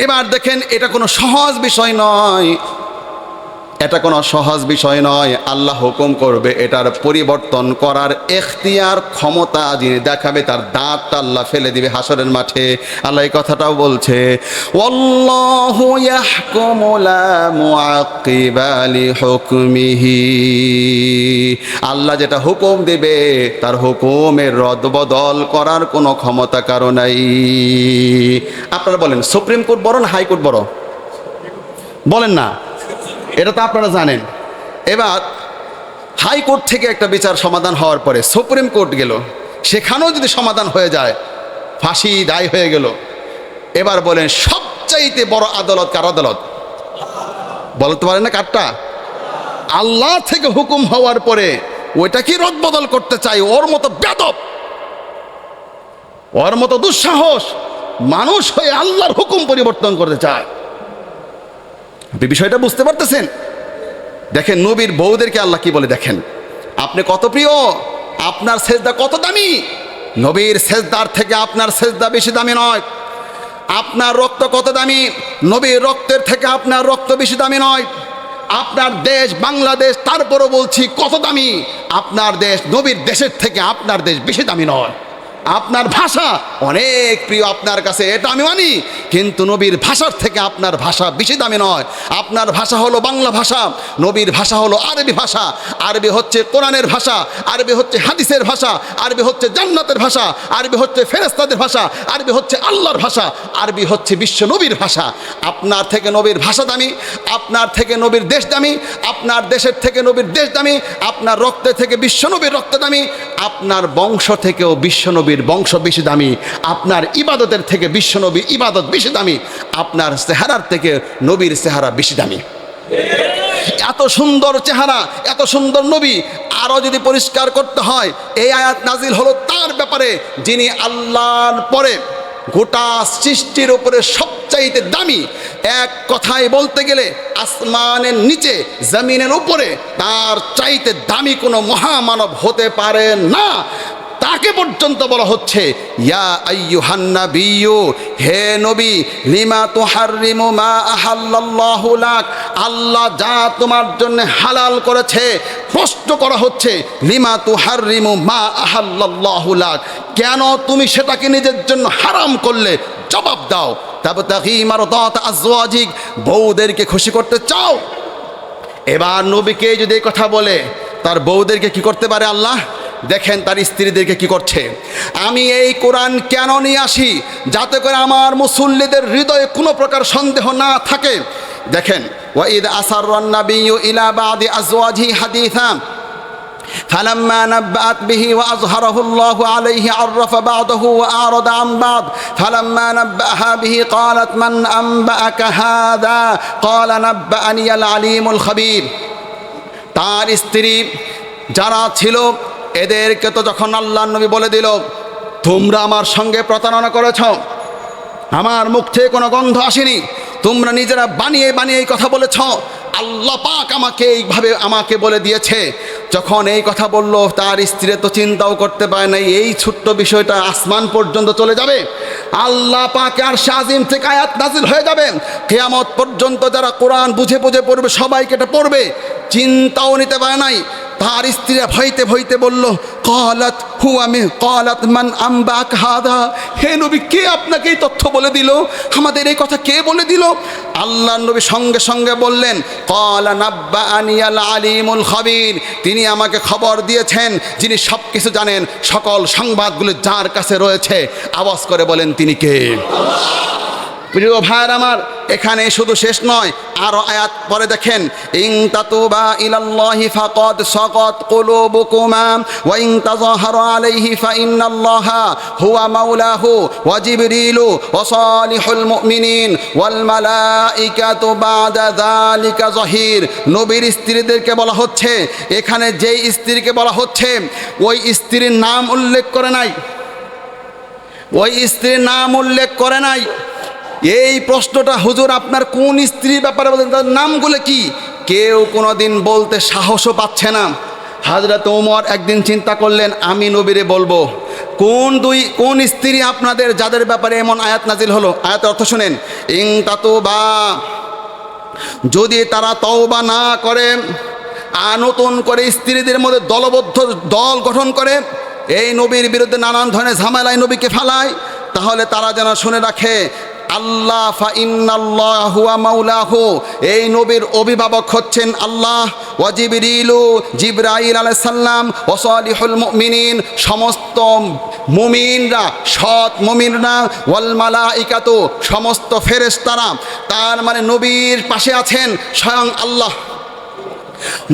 এবার দেখেন, এটা কোনো সহজ বিষয় নয়। এটা কোনো সহজ বিষয় নয়। আল্লাহ হুকুম করবে, এটার পরিবর্তন করার এখতিয়ার ক্ষমতা যিনি দেখাবে তার দাঁতটা আল্লাহ ফেলে দিবে হাসরের মাঠে। আল্লাহ এই কথাটাও বলছে, ওয়াল্লাহু ইয়াহকুমু লা মুআক্কিবা লিহুকমিহি। আল্লাহ যেটা হুকুম দেবে তার হুকুমের রদবদল করার কোনো ক্ষমতা কারো নাই। আপনারা বলেন সুপ্রিম কোর্ট বড় না হাইকোর্ট বড়? বলেন না, এটা তো আপনারা জানেন। এবার হাইকোর্ট থেকে একটা বিচার সমাধান হওয়ার পরে সুপ্রিম কোর্ট গেল, সেখানেও যদি সমাধান হয়ে যায় ফাঁসি দায় হয়ে গেল। এবার বলেন সবচাইতে বড় আদালত কার আদালত? বলতে পারেন না কারটা? আল্লাহ থেকে হুকুম হওয়ার পরে ওইটা কি রদবদল করতে চাই? ওর মতো বেদব, ওর মতো দুঃসাহস মানুষ হয়ে আল্লাহর হুকুম পরিবর্তন করতে চায়। আপনি বিষয়টা বুঝতে পারতেছেন? দেখেন নবীর বউদেরকে আল্লাহ কি বলে দেখেন, আপনি কত প্রিয়, আপনার সেজদা কত দামি। নবীর সেজদার থেকে আপনার সেজদা বেশি দামি নয়। আপনার রক্ত কত দামি, নবীর রক্তের থেকে আপনার রক্ত বেশি দামি নয়। আপনার দেশ বাংলাদেশ, তারপরও বলছি কত দামি, আপনার দেশ নবীর দেশের থেকে আপনার দেশ বেশি দামি নয়। আপনার ভাষা অনেক প্রিয় আপনার কাছে, এটা আমি মানি, কিন্তু নবীর ভাষার থেকে আপনার ভাষা বেশি দামি নয়। আপনার ভাষা হলো বাংলা ভাষা, নবীর ভাষা হলো আরবি ভাষা। আরবি হচ্ছে কোরআনের ভাষা, আরবি হচ্ছে হাদিসের ভাষা, আরবি হচ্ছে জান্নাতের ভাষা, আরবি হচ্ছে ফেরেশতাদের ভাষা, আরবি হচ্ছে আল্লাহর ভাষা, আরবি হচ্ছে বিশ্ব নবীর ভাষা। আপনার থেকে নবীর ভাষা দামি, আপনার থেকে নবীর দেশ দামি, আপনার দেশের থেকে নবীর দেশ দামি, আপনার রক্তের থেকে বিশ্ব নবীর রক্ত দামি, আপনার বংশ থেকেও বিশ্ব নবীর বংশ বেশি দামি, আপনার ইবাদতের থেকে বিশ্ব নবীর ইবাদত বেশি দামি, আপনার চেহারার থেকে নবীর চেহারা বেশি দামি। এত সুন্দর চেহারা, এত সুন্দর নবী। আরো যদি পরিষ্কার করতে হয়, এই আয়াত নাজিল হলো তার ব্যাপারে যিনি আল্লাহর পরে গোটা সৃষ্টির উপরে সবচাইতে দামি। এক কথায় বলতে গেলে আসমানের নিচে জমিনের উপরে তার চাইতে দামি কোনো মহামানব হতে পারে না। তাকে পর্যন্ত বলা হচ্ছে ইয়া আইয়ুহান নাবিয়্যু, হে নবী, লিমা তুহাররিমু মা আহাল্লাল্লাহু লাক, আল্লাহ যা তোমার জন্য হালাল করেছে। প্রশ্ন করা হচ্ছে লিমা তুহাররিমু মা আহাল্লাল্লাহু লাক, কেন তুমি সেটাকে নিজের জন্য হারাম করলে? জবাব দাও। তাবতাগী মারদাত আজওয়াজিক, বউদেরকে খুশি করতে চাও। এবার নবীকে যদি এই কথা বলে, তার বউদেরকে কি করতে পারে আল্লাহ? দেখেন তার স্ত্রীদেরকে কি করছে। আমি এই কোরআন কেন নিয়ে আসি? যাতে করে আমার মুসল্লিদের হৃদয়ে কোনো প্রকার সন্দেহ না থাকে। দেখেন ওয়াইদ আসাররান নাবিয়্যু ইলা বাদি আজওয়াজিহি হাদিসা فلما نبأت به وأظهره الله عليه عرف بعضه وأعرض عن بعض فلما نبأها به قالت من أنبأك هذا قال نبأني العليم الخبير। তার স্ত্রী যারা ছিল এদেরকে তো যখন আল্লাহর নবী বলে দিল তোমরা আমার সঙ্গে প্রতারণা করেছ, আমার মুখ থেকে কোনো গন্ধ আসেনি, তোমরা নিজেরা বানিয়ে বানিয়ে এই কথা বলেছ, আল্লাহ পাক আমাকে এইভাবে আমাকে বলে দিয়েছে। যখন এই কথা বলল, তার স্ত্রী তো চিন্তাও করতে পারে নাই এই ছোট্ট বিষয়টা আসমান পর্যন্ত চলে যাবে, আল্লাহ পাক আরশে আজিম থেকে আয়াত নাজিল হয়ে যাবে, কিয়ামত পর্যন্ত যারা কোরআন বুঝে বুঝে পড়বে সবাইকে এটা পড়বে। চিন্তাও নিতে পারে নাই। তার স্ত্রীরা ভয়তে ভয়তে বলল ক্বালাত হুয়া মিন ক্বালাত মান আনবাক হাদা, হে নবী কে আপনাকে এই তথ্য বলে দিল, আমাদের এই কথা কে বলে দিল? আল্লাহর নবী সঙ্গে সঙ্গে বললেন ক্বালা নাব্বাআনিয়াল আলিমুল খাবীর, তিনি আমাকে খবর দিয়েছেন যিনি সব কিছু জানেন, সকল সংবাদগুলো যার কাছে রয়েছে। আওয়াজ করে বলেন তিনি কে? প্রিয় ভাইয়ের আমার, এখানে শুধু শেষ নয়, আরো আয়াত পরে দেখেন ইন তাতুবা ইলাল্লাহি ফাকাদ সাকাত কুলুবুকুমা ওয়া ইন তাযাহারু আলাইহি ফা ইন্নাল্লাহা হুয়া মাওলাহু ওয়া জিবরিলু ওয়া সালিহুল মুমিনিন ওয়াল মালাইকাতু বাদা যালিকা যাহির। নবীর স্ত্রীদেরকে বলা হচ্ছে, এখানে যেই স্ত্রীকে বলা হচ্ছে ওই স্ত্রীর নাম উল্লেখ করে নাই, ওই স্ত্রীর নাম উল্লেখ করে নাই। এই প্রশ্নটা হুজুর আপনার কোন স্ত্রীর ব্যাপারে বলেন, তার নামগুলো কি? কেউ কোনোদিন বলতে সাহসও পাচ্ছে না। হযরত ওমর একদিন চিন্তা করলেন আমি নবীরে বলবো কোন স্ত্রী আপনাদের যাদের ব্যাপারে এমন আয়াত নাজিল হলো। আয়াতের অর্থ শুনেন, ইন তাতুবা যদি তারা তওবা না করে আর নতুন করে স্ত্রীদের মধ্যে দলবদ্ধ দল গঠন করে এই নবীর বিরুদ্ধে নানান ধরনের ঝামেলায় নবীকে ফালায়, তাহলে তারা যেন শুনে রাখে আল্লাহ ফা ইন্নাল্লাহ হুয়া মাওলাহু, এই নবীর অভিভাবক হচ্ছেন আল্লাহ, ওয়া জিবরিলু জিবরাইল আলাইহিস সালাম, ওয়া সালিহুল মুমিনিন সমস্ত মুমিনরা, সৎ মুমিনরা, ওয়াল মালাইকাতু সমস্ত ফেরেশতারা। তার মানে নবীর পাশে আছেন স্বয়ং আল্লাহ,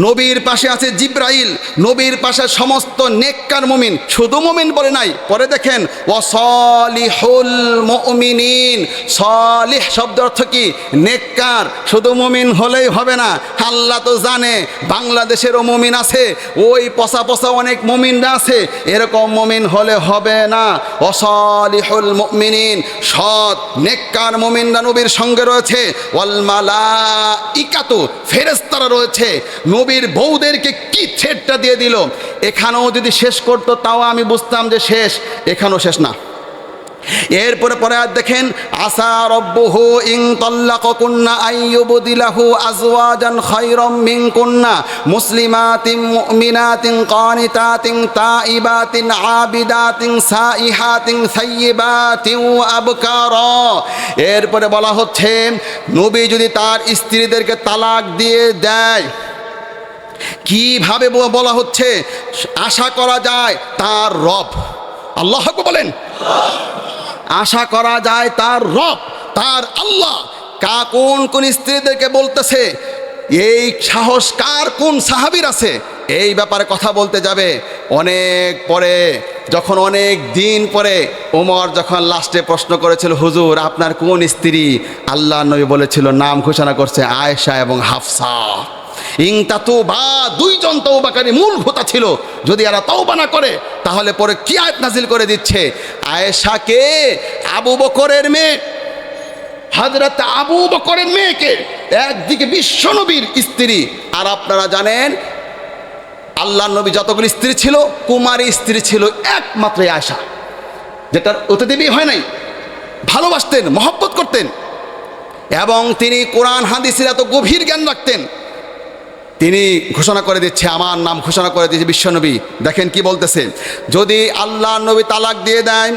নবীর পাশে আছে জিব্রাইল, নবীর পাশে সমস্ত নেককার মুমিন। শুধু মুমিন বলে নাই, পরে দেখেন ওয়াসালিহুল মুমিনিন, সালিহ শব্দ অর্থ কি? নেককার। শুধু মুমিন হলেই হবে না, আল্লাহ তো জানে বাংলাদেশেরও মুমিন আছে, ওই পচা পচা অনেক মুমিনরা আছে, এরকম মুমিন হলে হবে না। ওয়াসালিহুল মুমিনিন সৎ নেককার মুমিনরা নবীর সঙ্গে রয়েছে। ওয়াল মালাইকাতু ফেরেশতারা রয়েছে। নবীর বউদেরকে কি থ্রেটটা দিয়ে দিল, এখানেও যদি শেষ করতো তাও আমি বুঝতাম যে শেষ, এখানেও শেষ না। এরপরে পরে আর দেখেন আসা রব্বুহু ইন তাল্লাকাকুন্না আইয়ুবদিলাহু আজওয়াজান খায়রাম মিনকুন্না মুসলিমাতিন মুমিনাতিন কানিতাতিন তাইবাতিন আবিদাতিন সাইহাতিন সাইয়্যিবাতিন আবকারা। এরপরে বলা হচ্ছে নবী যদি তার স্ত্রীদেরকে তালাক দিয়ে দেয়, কিভাবে বলা হচ্ছে? আশা করা যায় তার রব, আল্লাহ বলেন, আশা করা যায় তার রব, তার আল্লাহ কোন কোন স্ত্রীদেরকে বলতেছে, এই সাহস কার, কোন সাহাবীর আছে এই ব্যাপারে কথা বলতে যাবে? অনেক পরে, যখন অনেক দিন পরে ওমর যখন লাস্টে প্রশ্ন করেছিল, হুজুর আপনার কোন স্ত্রী? আল্লাহ নবী বলেছিল, নাম ঘোষণা করছে আয়েশা এবং হাফসা। ইনতাতুবা, দুইজন তওবাকারী মূল হোতা ছিল, যদি এরা তওবা না করে তাহলে পরে কি আয়াত নাজিল করে দিচ্ছে? আয়েশাকে আবু বকরের মেয়ে, হযরত আবু বকরের মেয়েকে, একদিকে বিশ্বনবীর স্ত্রী, আর আপনারা জানেন আল্লাহ নবী যতগুলো স্ত্রী ছিল, কুমারী স্ত্রী ছিল একমাত্র আয়েশা, যেটার অতিথি বিয়ে হয় নাই। ভালোবাসতেন, মহব্বত করতেন, এবং তিনি কোরআন হাদিসের এত গভীর জ্ঞান রাখতেন। তিনি ঘোষণা করে দিচ্ছে, আমার নাম ঘোষণা করে দিয়েছে বিশ্বনবী। দেখেন কি বলতেছে, যদি আল্লাহ নবী তালাক দিয়ে দেন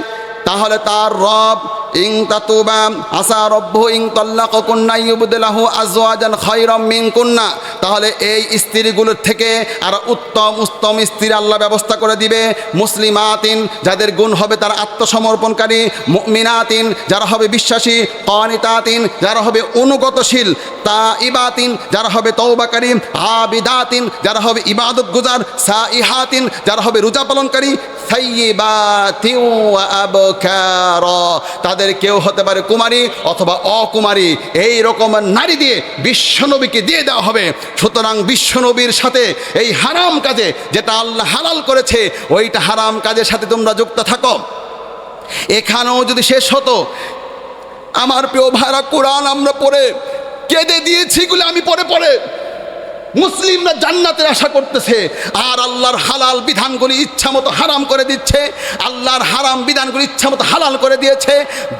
তাহলে তার রব ইন তাতুবা আসা রব্বু ইন তাল্লাকাকুন্না ইউবদিলাহু আজওয়াজান খায়রাম মিনকুন্না, তাহলে এই স্ত্রীগুলোর থেকে আর উত্তম উত্তম স্ত্রী আল্লাহ ব্যবস্থা করে দিবে। মুসলিমাতিন, যাদের গুণ হবে তারা আত্মসমর্পণকারী, মুমিনাতিন, যারা হবে বিশ্বাসী, কানিতাতিন, যারা হবে অনুগতশীল, তাইবাতিন, যারা হবে তওবাকারী, আবিদাতিন, যারা হবে ইবাদত গুজার, সাইহাতিন, যারা হবে রোজা পালনকারী, সাইয়্যিবাতিন ওয়া আবকারা, তাদের কেউ হতে পারে কুমারী অথবা অকুমারী, এই রকম নারী দিয়ে বিশ্বনবীকে দিয়ে দেওয়া হবে। সুতরাং বিশ্বনবীর সাথে এই হারাম কাজে, যেটা আল্লাহ হালাল করেছে, ওইটা হারাম কাজের সাথে তোমরা যুক্ত থাকো। এখানেও যদি শেষ হতো, আমার প্রিয় ভাইরা, কোরআন আমরা পড়ে কেঁদে দিয়েছি, এগুলো আমি পড়ে পড়ে। মুসলিমরা জান্নাতের আশা করতেছে, আর আল্লাহর হালাল বিধানগুলি ইচ্ছামতো হারাম করে দিচ্ছে, আল্লাহর হারাম বিধানগুলি ইচ্ছামতো হালাল করে দিয়েছে।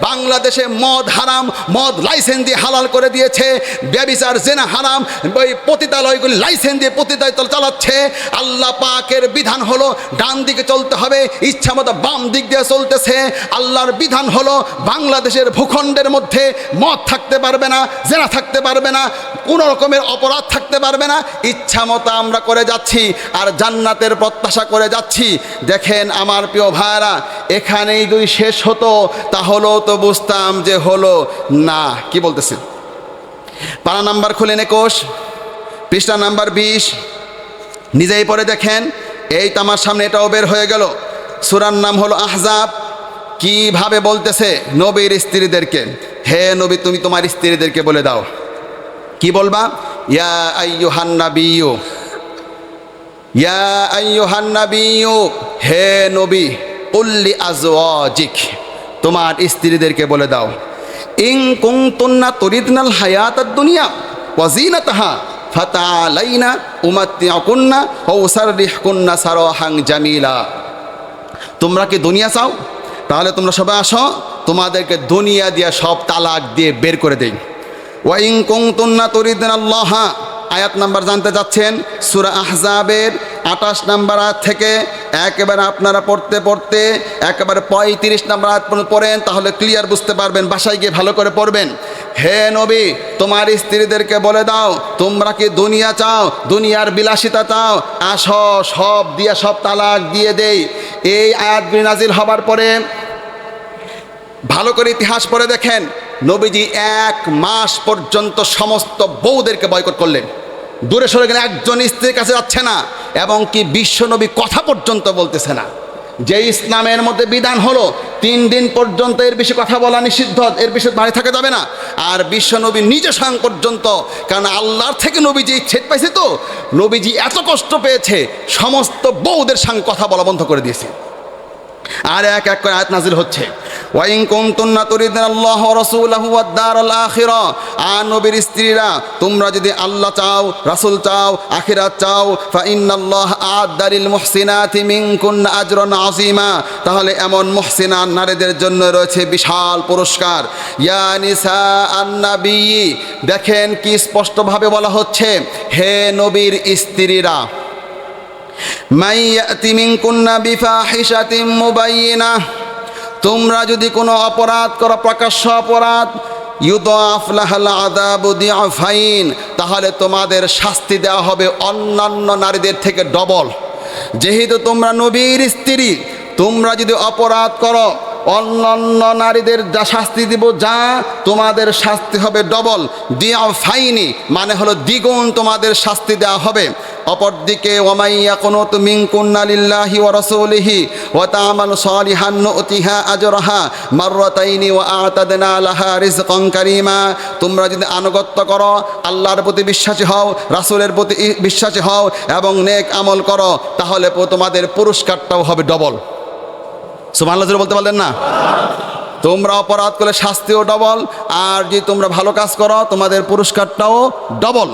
বাংলাদেশে মদ হারাম, মদ লাইসেন্স দিয়ে হালাল করে দিয়েছে। ব্যভিচার, জেনা হারাম, ওই পতিতালয়গুলি লাইসেন্স দিয়ে পতিতালয় চালাচ্ছে। আল্লাহ পাকের বিধান হলো ডান দিকে চলতে হবে, ইচ্ছামতো বাম দিক দিয়ে চলতেছে। আল্লাহর বিধান হলো বাংলাদেশের ভূখণ্ডের মধ্যে মদ থাকতে পারবে না, জেনা থাকতে পারবে না, কোনো রকমের অপরাধ থাকতে পারবে না। ইচ্ছা মতো আমরা করে যাচ্ছি আর জান্নাতের প্রত্যাশা করে যাচ্ছি। দেখেন আমার প্রিয় ভাইরা, এখানেই যদি শেষ হতো তাহলেও তো বুঝতাম যে হলো না। কি বলতেছে? পারা নাম্বার খুলেন 21, পৃষ্ঠা নাম্বার 20, নিজেই পড়ে দেখেন। এই তো আমার সামনে এটাও বের হয়ে গেল। সূরার নাম হলো আহজাব। কিভাবে বলতেছে নবীর স্ত্রীদেরকে, হে নবী তুমি তোমার স্ত্রীদেরকে বলে দাও। কি বলবা? ইয়া আইয়ুহান নাবিয়্যু, ইয়া আইয়ুহান নাবিয়্যু, হে নবী, কুল্লি আজওয়াজিক, তোমার স্ত্রীদেরকে বলে দাও, ইন কুনতুন্না তুরিদনাল হায়াতাদ দুনিয়া ওয়া যিনাতাহা ফাতালাইনা উমাত্তিউকুন্না ওয়া উসাররিহুকুন্না সারাহান জামিলা। তোমরা কি দুনিয়া চাও? তাহলে তোমরা সবাই আসো, তোমাদেরকে দুনিয়া দিয়ে সব তালাক দিয়ে বের করে দেই। ওয়া ইন কুনতুন্না তুরিদনা আল্লাহ, আয়াত নাম্বার জানতে চাচ্ছেন, সূরা আহজাবের 28 নম্বর আয়াত থেকে একেবারে আপনারা পড়তে পড়তে একেবারে 35 নম্বর আয়াত পর্যন্ত পড়েন, তাহলে ক্লিয়ার বুঝতে পারবেন। বাসায় গিয়ে ভালো করে পড়বেন। হে নবী, তোমার স্ত্রীদেরকে বলে দাও, তোমরা কি দুনিয়া চাও, দুনিয়ার বিলাসিতা চাও, আসো সব দিয়ে সব তালাক দিয়ে দেই। এই আয়াতগুলি নাজিল হবার পরে ভালো করে ইতিহাস পড়ে দেখেন, নবীজি 1 মাস পর্যন্ত সমস্ত বউদেরকে বয়কট করলেন। দূরে সরে গেলে একজন স্ত্রীর কাছে যাচ্ছে না, এবং কি বিশ্বনবী কথা পর্যন্ত বলতেছে না। যে ইসলামের মধ্যে বিধান হলো 3 দিন পর্যন্ত এর বেশি কথা বলা নিষিদ্ধ, এর বেশি বাড়ি থাকা যাবে না। আর বিশ্বনবী নিজে স্বয়ং পর্যন্ত, কারণ আল্লাহর থেকে নবীজি ছেদ পাইছে, তো নবীজি এত কষ্ট পেয়েছে, সমস্ত বউদের সঙ্গে কথা বলা বন্ধ করে দিয়েছে। আর এক এক করে আয়াত নাজিল হচ্ছে, ওয়া ইন কুনতুন্না তুরিদনা আল্লাহ ওয়া রাসূলাহু ওয়াদ দারাল আখিরা, আর নবীর স্ত্রীরা তোমরা যদি আল্লাহ চাও, রাসূল চাও, আখিরাত চাও, ফা ইন্নাল্লাহা আ'আদ্দা লিল মুহসিনাতি মিনকুন্না আজরান আযীমা, তাহলে এমন মুহসিনা নারীদের জন্য রয়েছে বিশাল পুরস্কার। ইয়া নিসা আন-নবী, দেখেন কি স্পষ্টভাবে বলা হচ্ছে, হে নবীর স্ত্রীরা, মাইয়াতি মিনকুন্না বিফাহিশাতিন মুবাইয়িনা, তোমরা যদি কোনো অপরাধ করো, প্রকাশ্য অপরাধ, ইউদাফ লাহাল আযাবু দিআফাইন, তাহলে তোমাদের শাস্তি দেওয়া হবে অন্যান্য নারীদের থেকে ডবল। যেহেতু তোমরা নবীর স্ত্রী, তোমরা যদি অপরাধ করো, অন্যান্য নারীদের যা শাস্তি দিব, যা তোমাদের শাস্তি হবে ডবল। দিআফাইনি মানে হলো দ্বিগুণ তোমাদের শাস্তি দেওয়া হবে। অপরদিকে ওয়ামাইয়া কুনুতু মিনকুন্না লিল্লাহি ওয়া রাসূলিহি ওয়া তা'মালু সালিহান নু'তিহা আজরাহা মাররাতাইনি ওয়া আ'তাদনা লাহা রিজকান কারীমা, তোমরা যদি আনুগত্য করো, আল্লাহর প্রতি বিশ্বাসী হও, রাসূলের প্রতি বিশ্বাসী হও এবং নেক আমল করো, তাহলে তোমাদের পুরস্কারটাও হবে ডবল। সুবহানাল্লাহ বলতে পারলেন না? তোমরা অপরাধ করলে শাস্তিও ডবল, আর যদি তোমরা ভালো কাজ করো তোমাদের পুরস্কারটাও ডবল।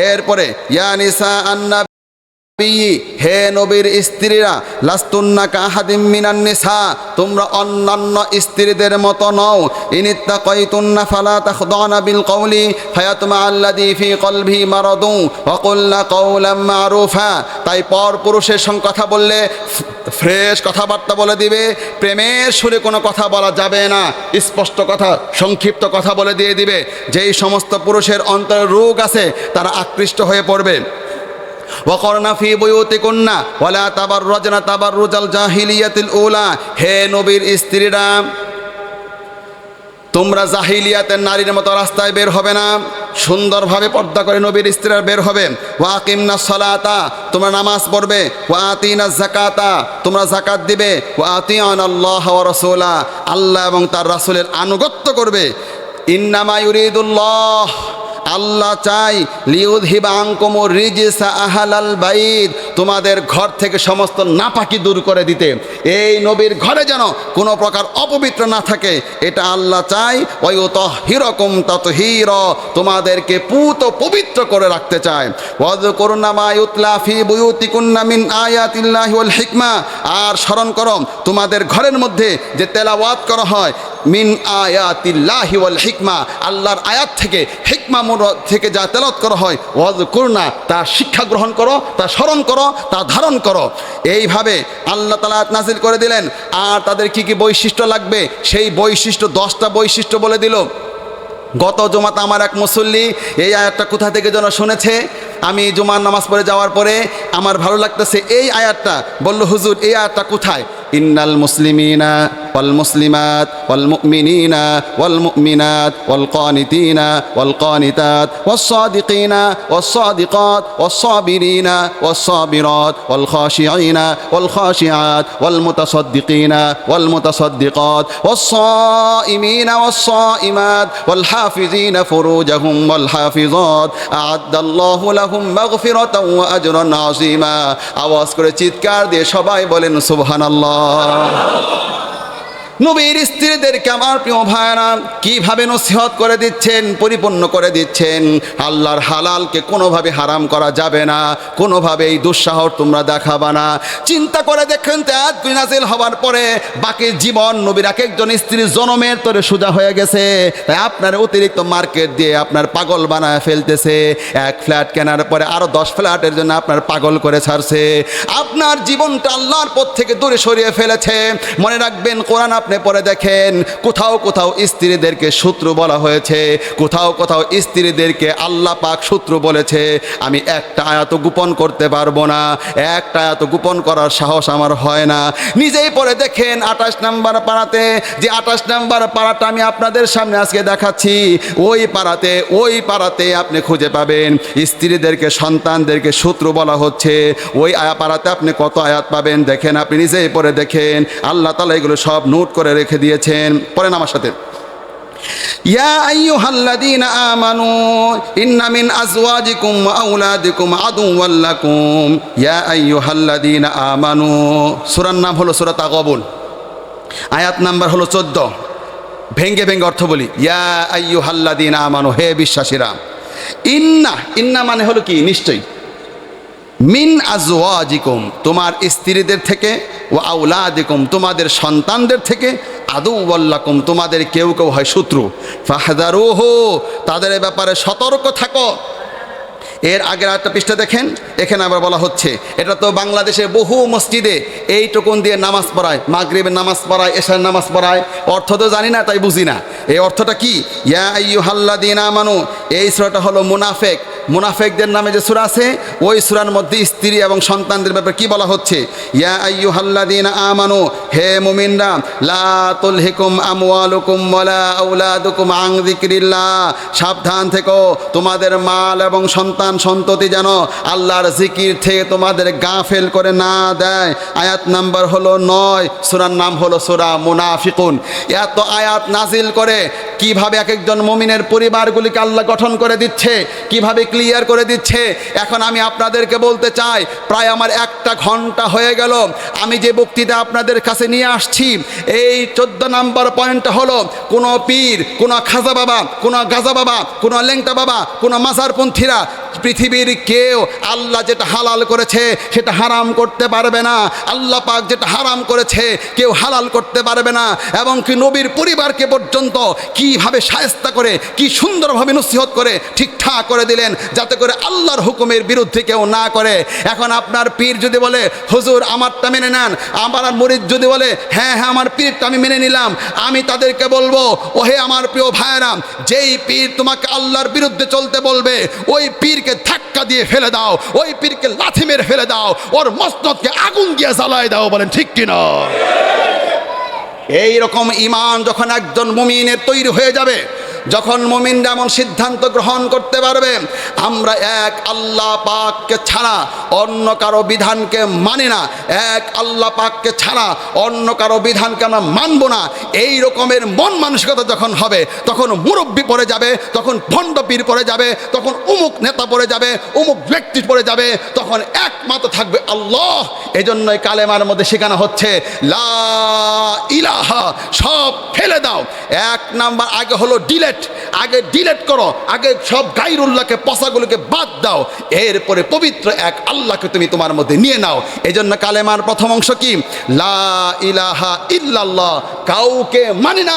এরপরে ইয়া নিসা আন-নবী, হে নবীর স্ত্রীরা, লাস্তুন্না কাহাদিম মিনান নিসা, তোমরা অন্যান্য স্ত্রীদের মতো নও। ইনিত্তাকাইতুন্না ফালা তাখদানা বিল কওলি ফায়াতমা আল্লাযী ফি কলবিহি মারাদুন ওয়া কুলনা কাওলাম মারুফা, তাই পর পুরুষের সঙ্গে কথা বললে ফ্রেশ কথাবার্তা বলে দিবে, প্রেমের সুরে কোনো কথা বলা যাবে না, স্পষ্ট কথা, সংক্ষিপ্ত কথা বলে দিয়ে দিবে। যেই সমস্ত পুরুষের অন্তরে রোগ আছে তারা আকৃষ্ট হয়ে পড়বে। ওয়াকরনা ফি বুয়ুতিকুন্না ওয়ালা তাবাররাজনা তাবাররুজাল জাহিলিয়াতিল উলা, হে নবীর স্ত্রীরা, তোমরা জাহিলিয়াতের নারীর মতো রাস্তায় বের হবে না, সুন্দরভাবে পর্দা করে নবীর স্ত্রীরা বের হবে। ওয়া আকিমনাস সালাতা, তোমরা নামাজ পড়বে। ওয়া আতিনাজ যাকাতা, তোমরা যাকাত দিবে। ওয়া আতিউনাল্লাহ ওয়া রাসূলা, আল্লাহ এবং তার রাসূলের আনুগত্য করবে। ইন্নামা ইউরিদুল্লাহ, আল্লাহ চাই, লিউযহিবা আনকুমুর রিজসা আহলাল বাইত, তোমাদের ঘর থেকে সমস্ত নাপাকি দূর করে দিতে। এই নবীর ঘরে যেন কোনো প্রকার অপবিত্র না থাকে, এটা আল্লাহ চাই। ওয়া ইউতাহহিরাকুম তাতহীরা, তোমাদেরকে পুত পবিত্র করে রাখতে চায়। ওয়াযকুরনা মা ইউতলা ফি বুয়ুতিকুন্না মিন আয়াতিল্লাহি ওয়াল হিকমা, আর স্মরণ করো তোমাদের ঘরের মধ্যে যে তেলাওয়াত করা হয়, মিন আয়াতিল্লাহি ওয়াল হিকমা, আল্লাহর আয়াত থেকে, হিকমা থেকে যা তেলাওয়াত করা হয়, ওয়াযকুরনা, তা শিক্ষা গ্রহণ করো, তা স্মরণ করো, তা ধারণ করো। এইভাবে আল্লাহ তাআলা আয়াত নাযিল করে দিলেন। আর তাদের কি কি বৈশিষ্ট্য লাগবে, সেই বৈশিষ্ট্য 10টা বৈশিষ্ট্য বলে দিল। গত জুমাতে আমার এক মুসল্লি এই আয়াতটা কোথা থেকে যেন শুনেছে, আমি জুমার নামাজ পড়ে যাওয়ার পরে আমার ভালো লাগতেছে এই আয়াতটা, বলল হুজুর এই আয়াতটা কোথায়? ইন্নাল মুসলিমিনা ওয়াল মুসলিমাত ওয়াল মুমিনিনা ওয়াল মুমিনাত ওয়াল কানিতিনা ওয়াল কানিতাত ওয়াস সাদিকিনা ওয়াস সাদিকাত ওয়াস সাবিরিনা ওয়াস সাবিরাত ওয়াল খাশিঈনা ওয়াল খাশিআত ওয়াল মুতাসাদ্দিকিনা ওয়াল মুতাসাদ্দিকাত ওয়াস সাইমিনা ওয়াস সাইমাত ওয়াল হাফিজিনা ফুরুজাহুম ওয়াল হাফিজাত আ'আদ্দাল্লাহু লাহুম মাগফিরাতাও ওয়া আজরান আযীমা। আওয়াজ করে চিৎকার দিয়ে সবাই বলেন সুবহানাল্লাহ। নবীর স্ত্রীদেরকে আমার প্রিয় ভাইরা কিভাবে নসিহত করে দিচ্ছেন, পরিপূর্ণ করে দিচ্ছেন। আল্লাহর হালালকে কোনোভাবে হারাম করা যাবে না, কোনোভাবে এই দুঃসাহস তোমরা দেখাবা না। চিন্তা করে দেখেন তো, আয়াতগুলি নাযিল হওয়ার পরে বাকি জীবন নবীর এক একজন স্ত্রীর জনমের তরে সোজা হয়ে গেছে। তাই আপনার অতিরিক্ত মার্কেট দিয়ে আপনার পাগল বানায় ফেলতেছে। এক ফ্ল্যাট কেনার পরে আরো 10 ফ্ল্যাটের জন্য আপনার পাগল করে ছাড়ছে। আপনার জীবনটা আল্লাহর পথ থেকে দূরে সরিয়ে ফেলেছে। মনে রাখবেন, কোরআন আপনি পরে দেখেন, কোথাও কোথাও স্ত্রীদেরকে শত্রু বলা হয়েছে, কোথাও কোথাও স্ত্রীদেরকে আল্লাহ পাক শত্রু বলেছে। আমি একটা আয়াত গোপন করতে পারবো না, একটা আয়াত গোপন করার সাহস আমার হয় না। নিজেই পরে দেখেন 28 নম্বর পারাতে, যে 28 নম্বর পারাটা আমি আপনাদের সামনে আজকে দেখাচ্ছি, ওই পারাতে আপনি খুঁজে পাবেন স্ত্রীদেরকে, সন্তানদেরকে শত্রু বলা হচ্ছে। ওই পারাতে আপনি কত আয়াত পাবেন দেখেন, আপনি নিজেই পরে দেখেন। আল্লাহ তাআলা এগুলো সব নোট করে রেখে দিয়েছেন। পড়েন আমার সাথে। ইয়া আইয়ুহাল্লাযীনা আমানু ইন্না মিন আজওয়াজিকুম ওয়া আওলাদিকুম আদুওয়াল লাকুম। ইয়া আইয়ুহাল্লাযীনা আমানু, সূরার নাম হলো সূরা তাগাবুন, আয়াত নাম্বার হলো 14। ভেঙ্গে ভেঙ্গে অর্থ বলি। ইয়া আইয়ুহাল্লাযীনা আমানু, হে বিশ্বাসীরা। ইন্না মানে হলো কি? নিশ্চয়ই। মিন আজওয়াজিকুম, তোমার স্ত্রীদের থেকে, ওয়া আওলাদিকুম, তোমাদের সন্তানদের থেকে, আদুওয়াল লাকুম, তোমাদের কেউ কেউ হয় শত্রু। ফাহযারুহু, তাদের ব্যাপারে সতর্ক থাকো। এর আগের একটা পৃষ্ঠা দেখেন, এখানে আবার বলা হচ্ছে, এটা তো বাংলাদেশে বহু মসজিদে এইটুকুন দিয়ে নামাজ পড়ায়, মাগরিবের নামাজ পড়ায়, এশার নামাজ পড়ায়। অর্থ তো জানি না, তাই বুঝি না। এই অর্থটা কি? ইয়া আইয়ুহাল্লাযীনা আমানু, এই সূরাটা হলো মুনাফিকদের নামে যে সূরা আছে, ওই সূরার মধ্যে স্ত্রী এবং সন্তানদের ব্যাপারে কি বলা হচ্ছে? ইয়া আইয়ুহাল্লাযীনা আমানু, হে মুমিনরা, লা তুলহিকুম আমওয়ালুকুম ওয়ালা আওলাদুকুম আন যিকরিল্লাহ, সাবধান থেকো, তোমাদের মাল এবং সন্ততি যেন আল্লাহর জিকির থেকে তোমাদের গাফেল করে না দেয়। আয়াত নাম্বার হলো 9, সূরার নাম হলো সূরা মুনাফিকুন। এত আয়াত নাজিল করে কিভাবে এক একজন মুমিনের পরিবারগুলিকে আল্লাহ গঠন করে দিচ্ছে, কিভাবে ক্লিয়ার করে দিচ্ছে। এখন আমি আপনাদেরকে বলতে চাই, প্রায় আমার 1 ঘন্টা হয়ে গেল আমি যে বক্তৃতা আপনাদের কাছে নিয়ে আসছি। এই 14 নম্বর পয়েন্টটা হলো, কোনো পীর, কোনো খাজা বাবা, কোনো গাজা বাবা, কোনো লেংটা বাবা, কোনো মাজারপন্থীরা, পৃথিবীর কেউ আল্লাহ যেটা হালাল করেছে সেটা হারাম করতে পারবে না। আল্লাহ পাক যেটা হারাম করেছে কেউ হালাল করতে পারবে না। এবং কি নবীর পরিবারকে পর্যন্ত কিভাবে শায়েস্তা করে, কি সুন্দরভাবে নসিহত করে ঠিকঠাক করে দিলেন, যাতে করে আল্লাহর হুকুমের বিরুদ্ধে কেউ না করে। এখন আপনার পীর যদি বলে, হুজুর আমারটা মেনে নেন, আমার মুরিদ যদি বলে, হ্যাঁ আমার পীরটা আমি মেনে নিলাম, আমি তাদেরকে বলবো, ওহে আমার প্রিয় ভাইয়েরা, যেই পীর তোমাকে আল্লাহর বিরুদ্ধে চলতে বলবে, ওই পীরকে ধাক্কা দিয়ে ফেলে দাও, ওই পীরকে লাথি মেরে ফেলে দাও, ওর মসনদকে আগুন দিয়ে জ্বালায় দাও। বলেন ঠিক কিনা? এই রকম ঈমান যখন একজন মুমিনের তৈরি হয়ে যাবে, যখন মুমিনরা এমন সিদ্ধান্ত গ্রহণ করতে পারবে, আমরা এক আল্লাহ পাককে ছাড়া অন্য কারো বিধানকে মানি না, এক আল্লাহ পাককে ছাড়া অন্য কারো বিধানকে আমরা মানব না, এই রকমের মন মানসিকতা যখন হবে, তখন মুরব্বী পড়ে যাবে, তখন ভণ্ড পীর পড়ে যাবে, তখন অমুক নেতা পড়ে যাবে, অমুক ব্যক্তি পড়ে যাবে, তখন একমাত্র থাকবে আল্লাহ। এজন্যই কালেমার মধ্যে শেখানো হচ্ছে লা ইলাহা, সব ফেলে দাও। 1 নাম্বার আগে হলো আগে ডিলেট করো, আগে সব গায়রুল্লাহকে, পশাগুলোকে বাদ দাও, এরপরে পবিত্র এক আল্লাহকে তুমি তোমার মধ্যে নিয়ে নাও। এই জন্য কালেমার প্রথম অংশ কি? লা ইলাহা ইল্লাল্লাহ, কাউকে মানি না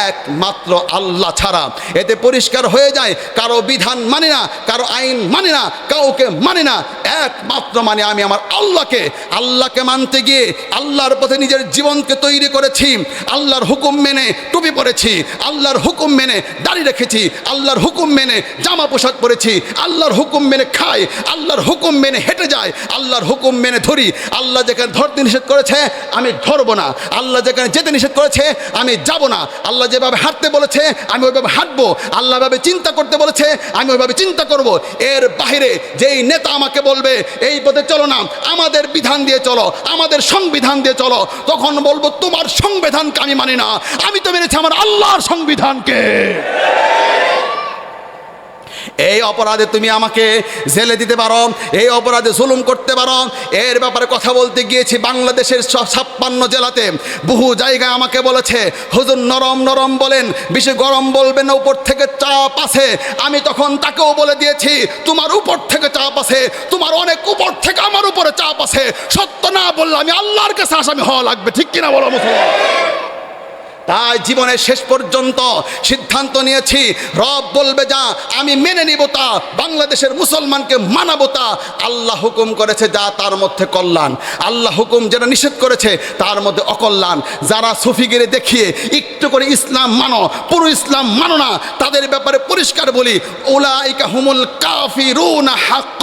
একমাত্র আল্লাহ ছাড়া। এতে পরিষ্কার হয়ে যায়, কারো বিধান মানি না, কারো আইন মানি না, কাউকে মানি না, একমাত্র মানে আমি আমার আল্লাহকে। আল্লাহকে মানতে গিয়ে আল্লাহর পথে নিজের জীবনকে তৈরি করেছি, আল্লাহর হুকুম মেনে টুপি পরেছি, আল্লাহর হুকুম মেনে দাড়ি রেখেছি, আল্লাহর হুকুম মেনে জামা পোশাক পরেছি, আল্লাহর হুকুম মেনে খাই, আল্লাহর হুকুম মেনে হেঁটে যাই, আল্লাহর হুকুম মেনে ধরি। আল্লাহ যেখানে ধরতে নিষেধ করেছে আমি ধরবো না, আল্লাহ যেখানে যেতে নিষেধ করেছে আমি যাব না, আল্লাহ যেভাবে হাঁটতে বলেছে আমি ওইভাবে হাঁটবো, আল্লাহ ভাবে চিন্তা করতে বলেছে আমি ওইভাবে চিন্তা করব। এর বাইরে যেই নেতা আমাকে বলবে এই পথে চলো না, আমাদের বিধান দিয়ে চলো, আমাদের সংবিধান দিয়ে চলো, তখন বলবো তোমার সংবিধানকে আমি মানি না, আমি তো মেনেছি আমার আল্লাহর সংবিধানকে। এই অপরাধে তুমি আমাকে জেলে দিতে পারো, এই অপরাধে জুলুম করতে পারো। এর ব্যাপারে কথা বলতে গিয়েছি বাংলাদেশের 56 জেলাতে বহু জায়গায় আমাকে বলেছে, হুজুর নরম নরম বলেন, বেশি গরম বলবেন না, উপর থেকে চাপ আছে। আমি তখন তাকেও বলে দিয়েছি, তোমার উপর থেকে চাপ আছে, তোমার অনেক উপর থেকে আমার উপরে চাপ আছে। সত্য না বললে আমি আল্লাহর কাছে আসামি হওয়া লাগবে, ঠিক কিনা বলো মুসলমান? তাই জীবনের শেষ পর্যন্ত সিদ্ধান্ত নিয়েছি, রব বলবে যা আমি মেনে নিব তা, বাংলাদেশের মুসলমানকে মানাবো তা। আল্লাহ হুকুম করেছে যা তার মধ্যে কল্যাণ, আল্লাহ হুকুম যেটা নিষেধ করেছে তার মধ্যে অকল্যাণ। যারা সুফিগিরি দেখিয়ে একটু করে ইসলাম মানো, পুরো ইসলাম মানো না, তাদের ব্যাপারে পরিষ্কার বলি, উলাইকা হুমুল কাফিরুনা হাক্ক।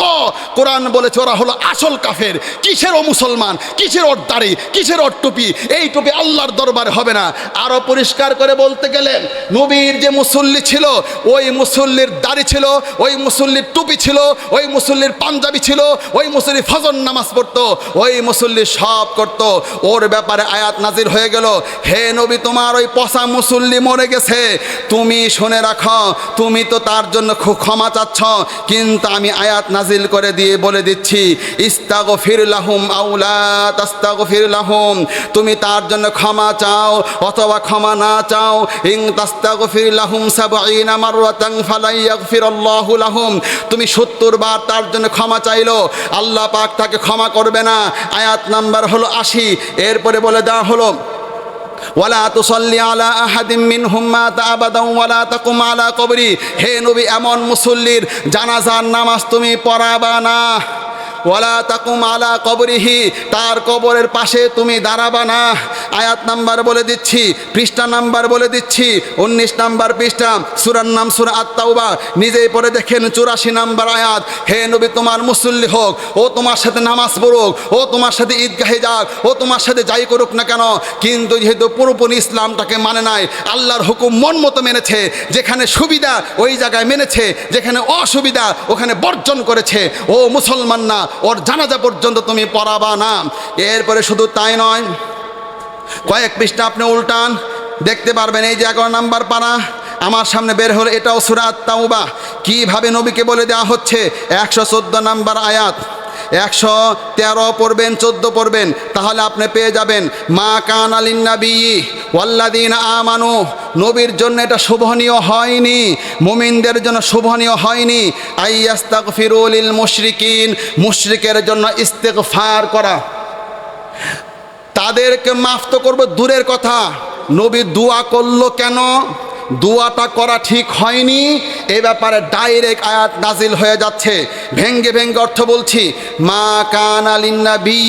কোরআন বলেছে ওরা হলো আসল কাফের। কিসের ও মুসলমান, কিসের ওর দাড়ি, কিসের ওর টুপি? এই টুপি আল্লাহর দরবারে হবে না। আর পরিষ্কার করে বলতে গেলেন, নবীর যে মুসল্লি ছিল, ওই মুসল্লির দাড়ি ছিল, ওই মুসল্লির টুপি ছিল, ওই মুসল্লির পাঞ্জাবি ছিল, ওই মুসল্লি ফজর নামাজ পড়তো, ওই মুসল্লি সব করত। ওর ব্যাপারে আয়াত নাজিল হয়ে গেল, হে নবী তোমার ওই পচা মুসল্লি মরে গেছে, তুমি শুনে রাখো, তুমি তো তার জন্য খুব ক্ষমা চাচ্ছ, কিন্তু আমি আয়াত নাজিল করে দিয়ে বলে দিচ্ছি, ইস্তাগফির লাহুম আও লা তাস্তাগফির লাহুম, তুমি তার জন্য ক্ষমা চাও অথবা ক্ষমা না চাও, ইন তাস্তাগফির লাহুম ৭০ মাররাতান ফালা ইয়াগফিরুল্লাহু লাহুম, তুমি ৭০ বার তার জন্য ক্ষমা চাইলো, আল্লাহ পাক তাকে ক্ষমা করবে না। আয়াত নাম্বার হলো ৮০। এরপরে বলে দেওয়া হলো, ওয়ালা তুসাল্লি আলা আহাদিম মিনহুম মাতা আবাদান ওয়ালা তাকুম আলা কবরি, হে নবী এমন মুসল্লির জানাজার নামাজ তুমি পড়াবা না, ওয়ালা তাকুম আলা কবরিহি, তার কবরের পাশে তুমি দাঁড়াবা না। আয়াত নাম্বার বলে দিচ্ছি, পৃষ্ঠা নাম্বার বলে দিচ্ছি, 19 নাম্বার পৃষ্ঠা, সূরার নাম সূরা আত-তাওবা, নিজেই পড়ে দেখেন 84 নাম্বার আয়াত। হে নবী তোমার মুসল্লি হোক, ও তোমার সাথে নামাজ পড়ুক, ও তোমার সাথে ঈদগাহে যাক, ও তোমার সাথে যাই করুক না কেন, কিন্তু যেহেতু পুরোপুরি ইসলামটাকে মানে নাই, আল্লাহর হুকুম মন মতো মেনেছে, যেখানে সুবিধা ওই জায়গায় মেনেছে, যেখানে অসুবিধা ওখানে বর্জন করেছে, ও মুসলমান না, ওর জানাজা পর্যন্ত তুমি পড়াবা না। এরপরে শুধু তাই নয়, কয়েক পৃষ্ঠা আপনি উল্টান দেখতে পারবেন, এই যে 11 নাম্বার পারা আমার সামনে বের হলো, এটাও সূরা আত-তাওবা। কীভাবে নবীকে বলে দেওয়া হচ্ছে, 114 নাম্বার আয়াত, 113 পড়বেন, 14 পড়বেন, তাহলে আপনি পেয়ে যাবেন, মা কানা লিন্নাবী ওয়াল্লাযীনা আমানু, নবীর জন্য এটা শোভনীয় হয়নি, মুমিনদের জন্য শোভনীয় হয়নি, আইয়াস্তাগফিরু লিল মুশরিকিন, মুশরিকের জন্য ইস্তেগফার করা, তাদেরকে মাফ তো করবো দূরের কথা, নবী দোয়া করলো কেন? দোয়াটা করা ঠিক হয়নি, এ ব্যাপারে ডাইরেক্ট আয়াত নাজিল হয়ে যাচ্ছে। ভেঙ্গে ভেঙ্গে অর্থ বলছি, মা কানা লিন্নাবী,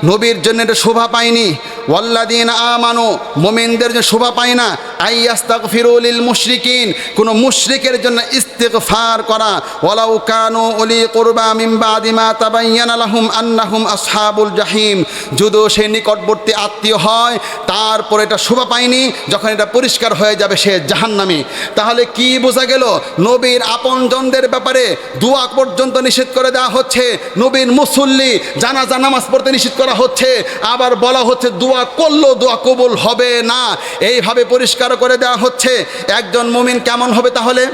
নবীর জন্য এটা শোভা পায়নি, ওয়াল্লাযীনা আমানু, মুমিনদের জন্য শোভা পায় না, আইয়াস্তাগফিরু লিল মুশরিকিন, কোনো মুশরিকের জন্য ইস্তিগফার করা, ওয়ালাউ কানু উলি কুরবা মিন বাদি মা তাবায়্যানা লাহুম আন্নাহুম আসহাবুল জাহিম, যদিও সে নিকটবর্তী আত্মীয় হয়, তারপর এটা শোভা পায়নি, যখন এটা পরিষ্কার হয়ে যাবে সে জাহান্নামী। তাহলে কি বোঝা গেল? নবীর আপনজনদের ব্যাপারে দোয়া পর্যন্ত নিষেধ করে দেওয়া হচ্ছে, নবীর মুসল্লি জানাজা নামাজ পড়তে নিষেধ করা হচ্ছে, আবার বলা হচ্ছে দোয়া করলেও দোয়া কবুল হবে না, এইভাবে পরিষ্কার করে দেওয়া হচ্ছে। একজন মুমিন কেমন হবে তাহলে?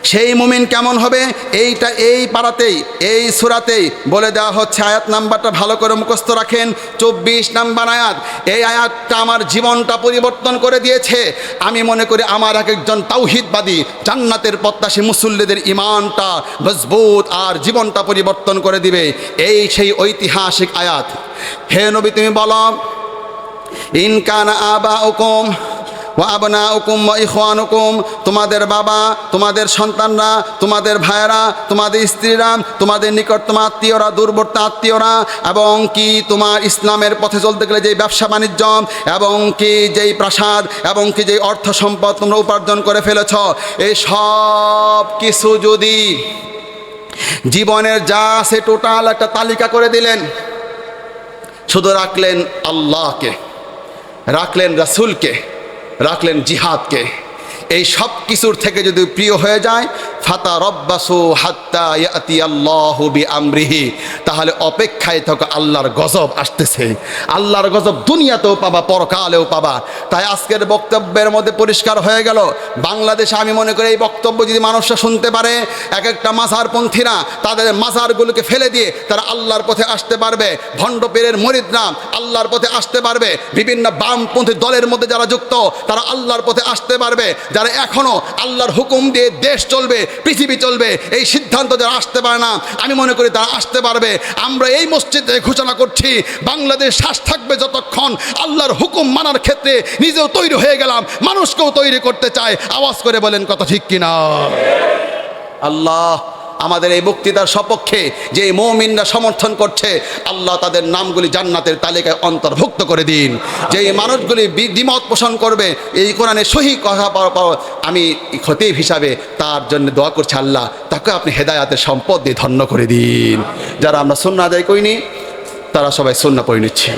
সেই মুমিন কেমন হবে? এইটা এই পারাতেই, এই সূরাতেই বলে দেওয়া হচ্ছে। আয়াত নাম্বারটা ভালো করে মুখস্থ রাখেন, 24 নাম্বার আয়াত। এই আয়াতটা আমার জীবনটা পরিবর্তন করে দিয়েছে। আমি মনে করি আমার এক একজন তাওহীদবাদী জান্নাতের প্রত্যাশী মুসল্লিদের ইমানটা মজবুত আর জীবনটা পরিবর্তন করে দিবে। এই সেই ঐতিহাসিক আয়াত। হে নবী তুমি বলো, ইন কানা আবাউকুম ওয়া আবনাউকুম ওয়া ইখওয়ানুকুম, তোমাদের বাবা, তোমাদের সন্তানরা, তোমাদের ভাইয়েরা, তোমাদের স্ত্রীরা, তোমাদের নিকটতম আত্মীয়রা, দূরবর্তী আত্মীয়রা, এবং কি তোমার ইসলামের পথে চলতে গেলে যেই ব্যবসা বাণিজ্য, এবং কি যেই প্রাসাদ, এবং কি যেই অর্থ সম্পদ তোমরা উপার্জন করে ফেলেছ, এই সব কিছু যদি জীবনের যা আছে টোটাল একটা তালিকা করে দিলেন, শুধু রাখলেন আল্লাহকে, রাখলেন রাসূলকে, রাখলেন জিহাদকে, এই সব কিছুর থেকে যদি প্রিয় হয়ে যায়, ফাতারাব্বাসু হাত্তা ইয়াতি আল্লাহু বিআমরিহি, তাহলে অপেক্ষায় থাকো, আল্লাহর গজব আসতেছে। আল্লাহর গজব দুনিয়াতেও পাবা, পরকালেও পাবা। তাই আজকের বক্তব্যের মধ্যে পরিষ্কার হয়ে গেল, বাংলাদেশে আমি মনে করি এই বক্তব্য যদি মানুষরা শুনতে পারে, এক একটা মাজারপন্থীরা তাদের মাজারগুলোকে ফেলে দিয়ে তারা আল্লাহর পথে আসতে পারবে। ভণ্ড পীরের মুরিদরা আল্লাহর পথে আসতে পারবে। বিভিন্ন বামপন্থী দলের মধ্যে যারা যুক্ত তারা আল্লাহর পথে আসতে পারবে। যারা এখনো আল্লাহর হুকুম দিয়ে দেশ চলবে, পৃথিবী চলবে, এই সিদ্ধান্ত যারা আসতে পারে না, আমি মনে করি তারা আসতে পারবে। আমরা এই মসজিদে ঘোষণা করছি, বাংলাদেশ শ্বাস থাকবে যতক্ষণ, আল্লাহর হুকুম মানার ক্ষেত্রে নিজেও তৈরি হয়ে গেলাম, মানুষকেও তৈরি করতে চায়। আওয়াজ করে বলেন কথা ঠিক কিনা? আল্লাহ আমাদের এই বক্তৃতার সপক্ষে যে মুমিনরা সমর্থন করছে, আল্লাহ তাদের নামগুলি জান্নাতের তালিকায় অন্তর্ভুক্ত করে দিন। যে মানুষগুলি দ্বিমত পোষণ করবে এই কোরআনের সহি কথা, আমি খতিব হিসাবে তার জন্য দোয়া করছি, আল্লাহ তাকে আপনি হেদায়াতের সম্পদ দিয়ে ধন্য করে দিন। যারা আমরা সুন্নাহ আদায় করিনি তারা সবাই সুন্নাহ পড়ে নিচ্ছি।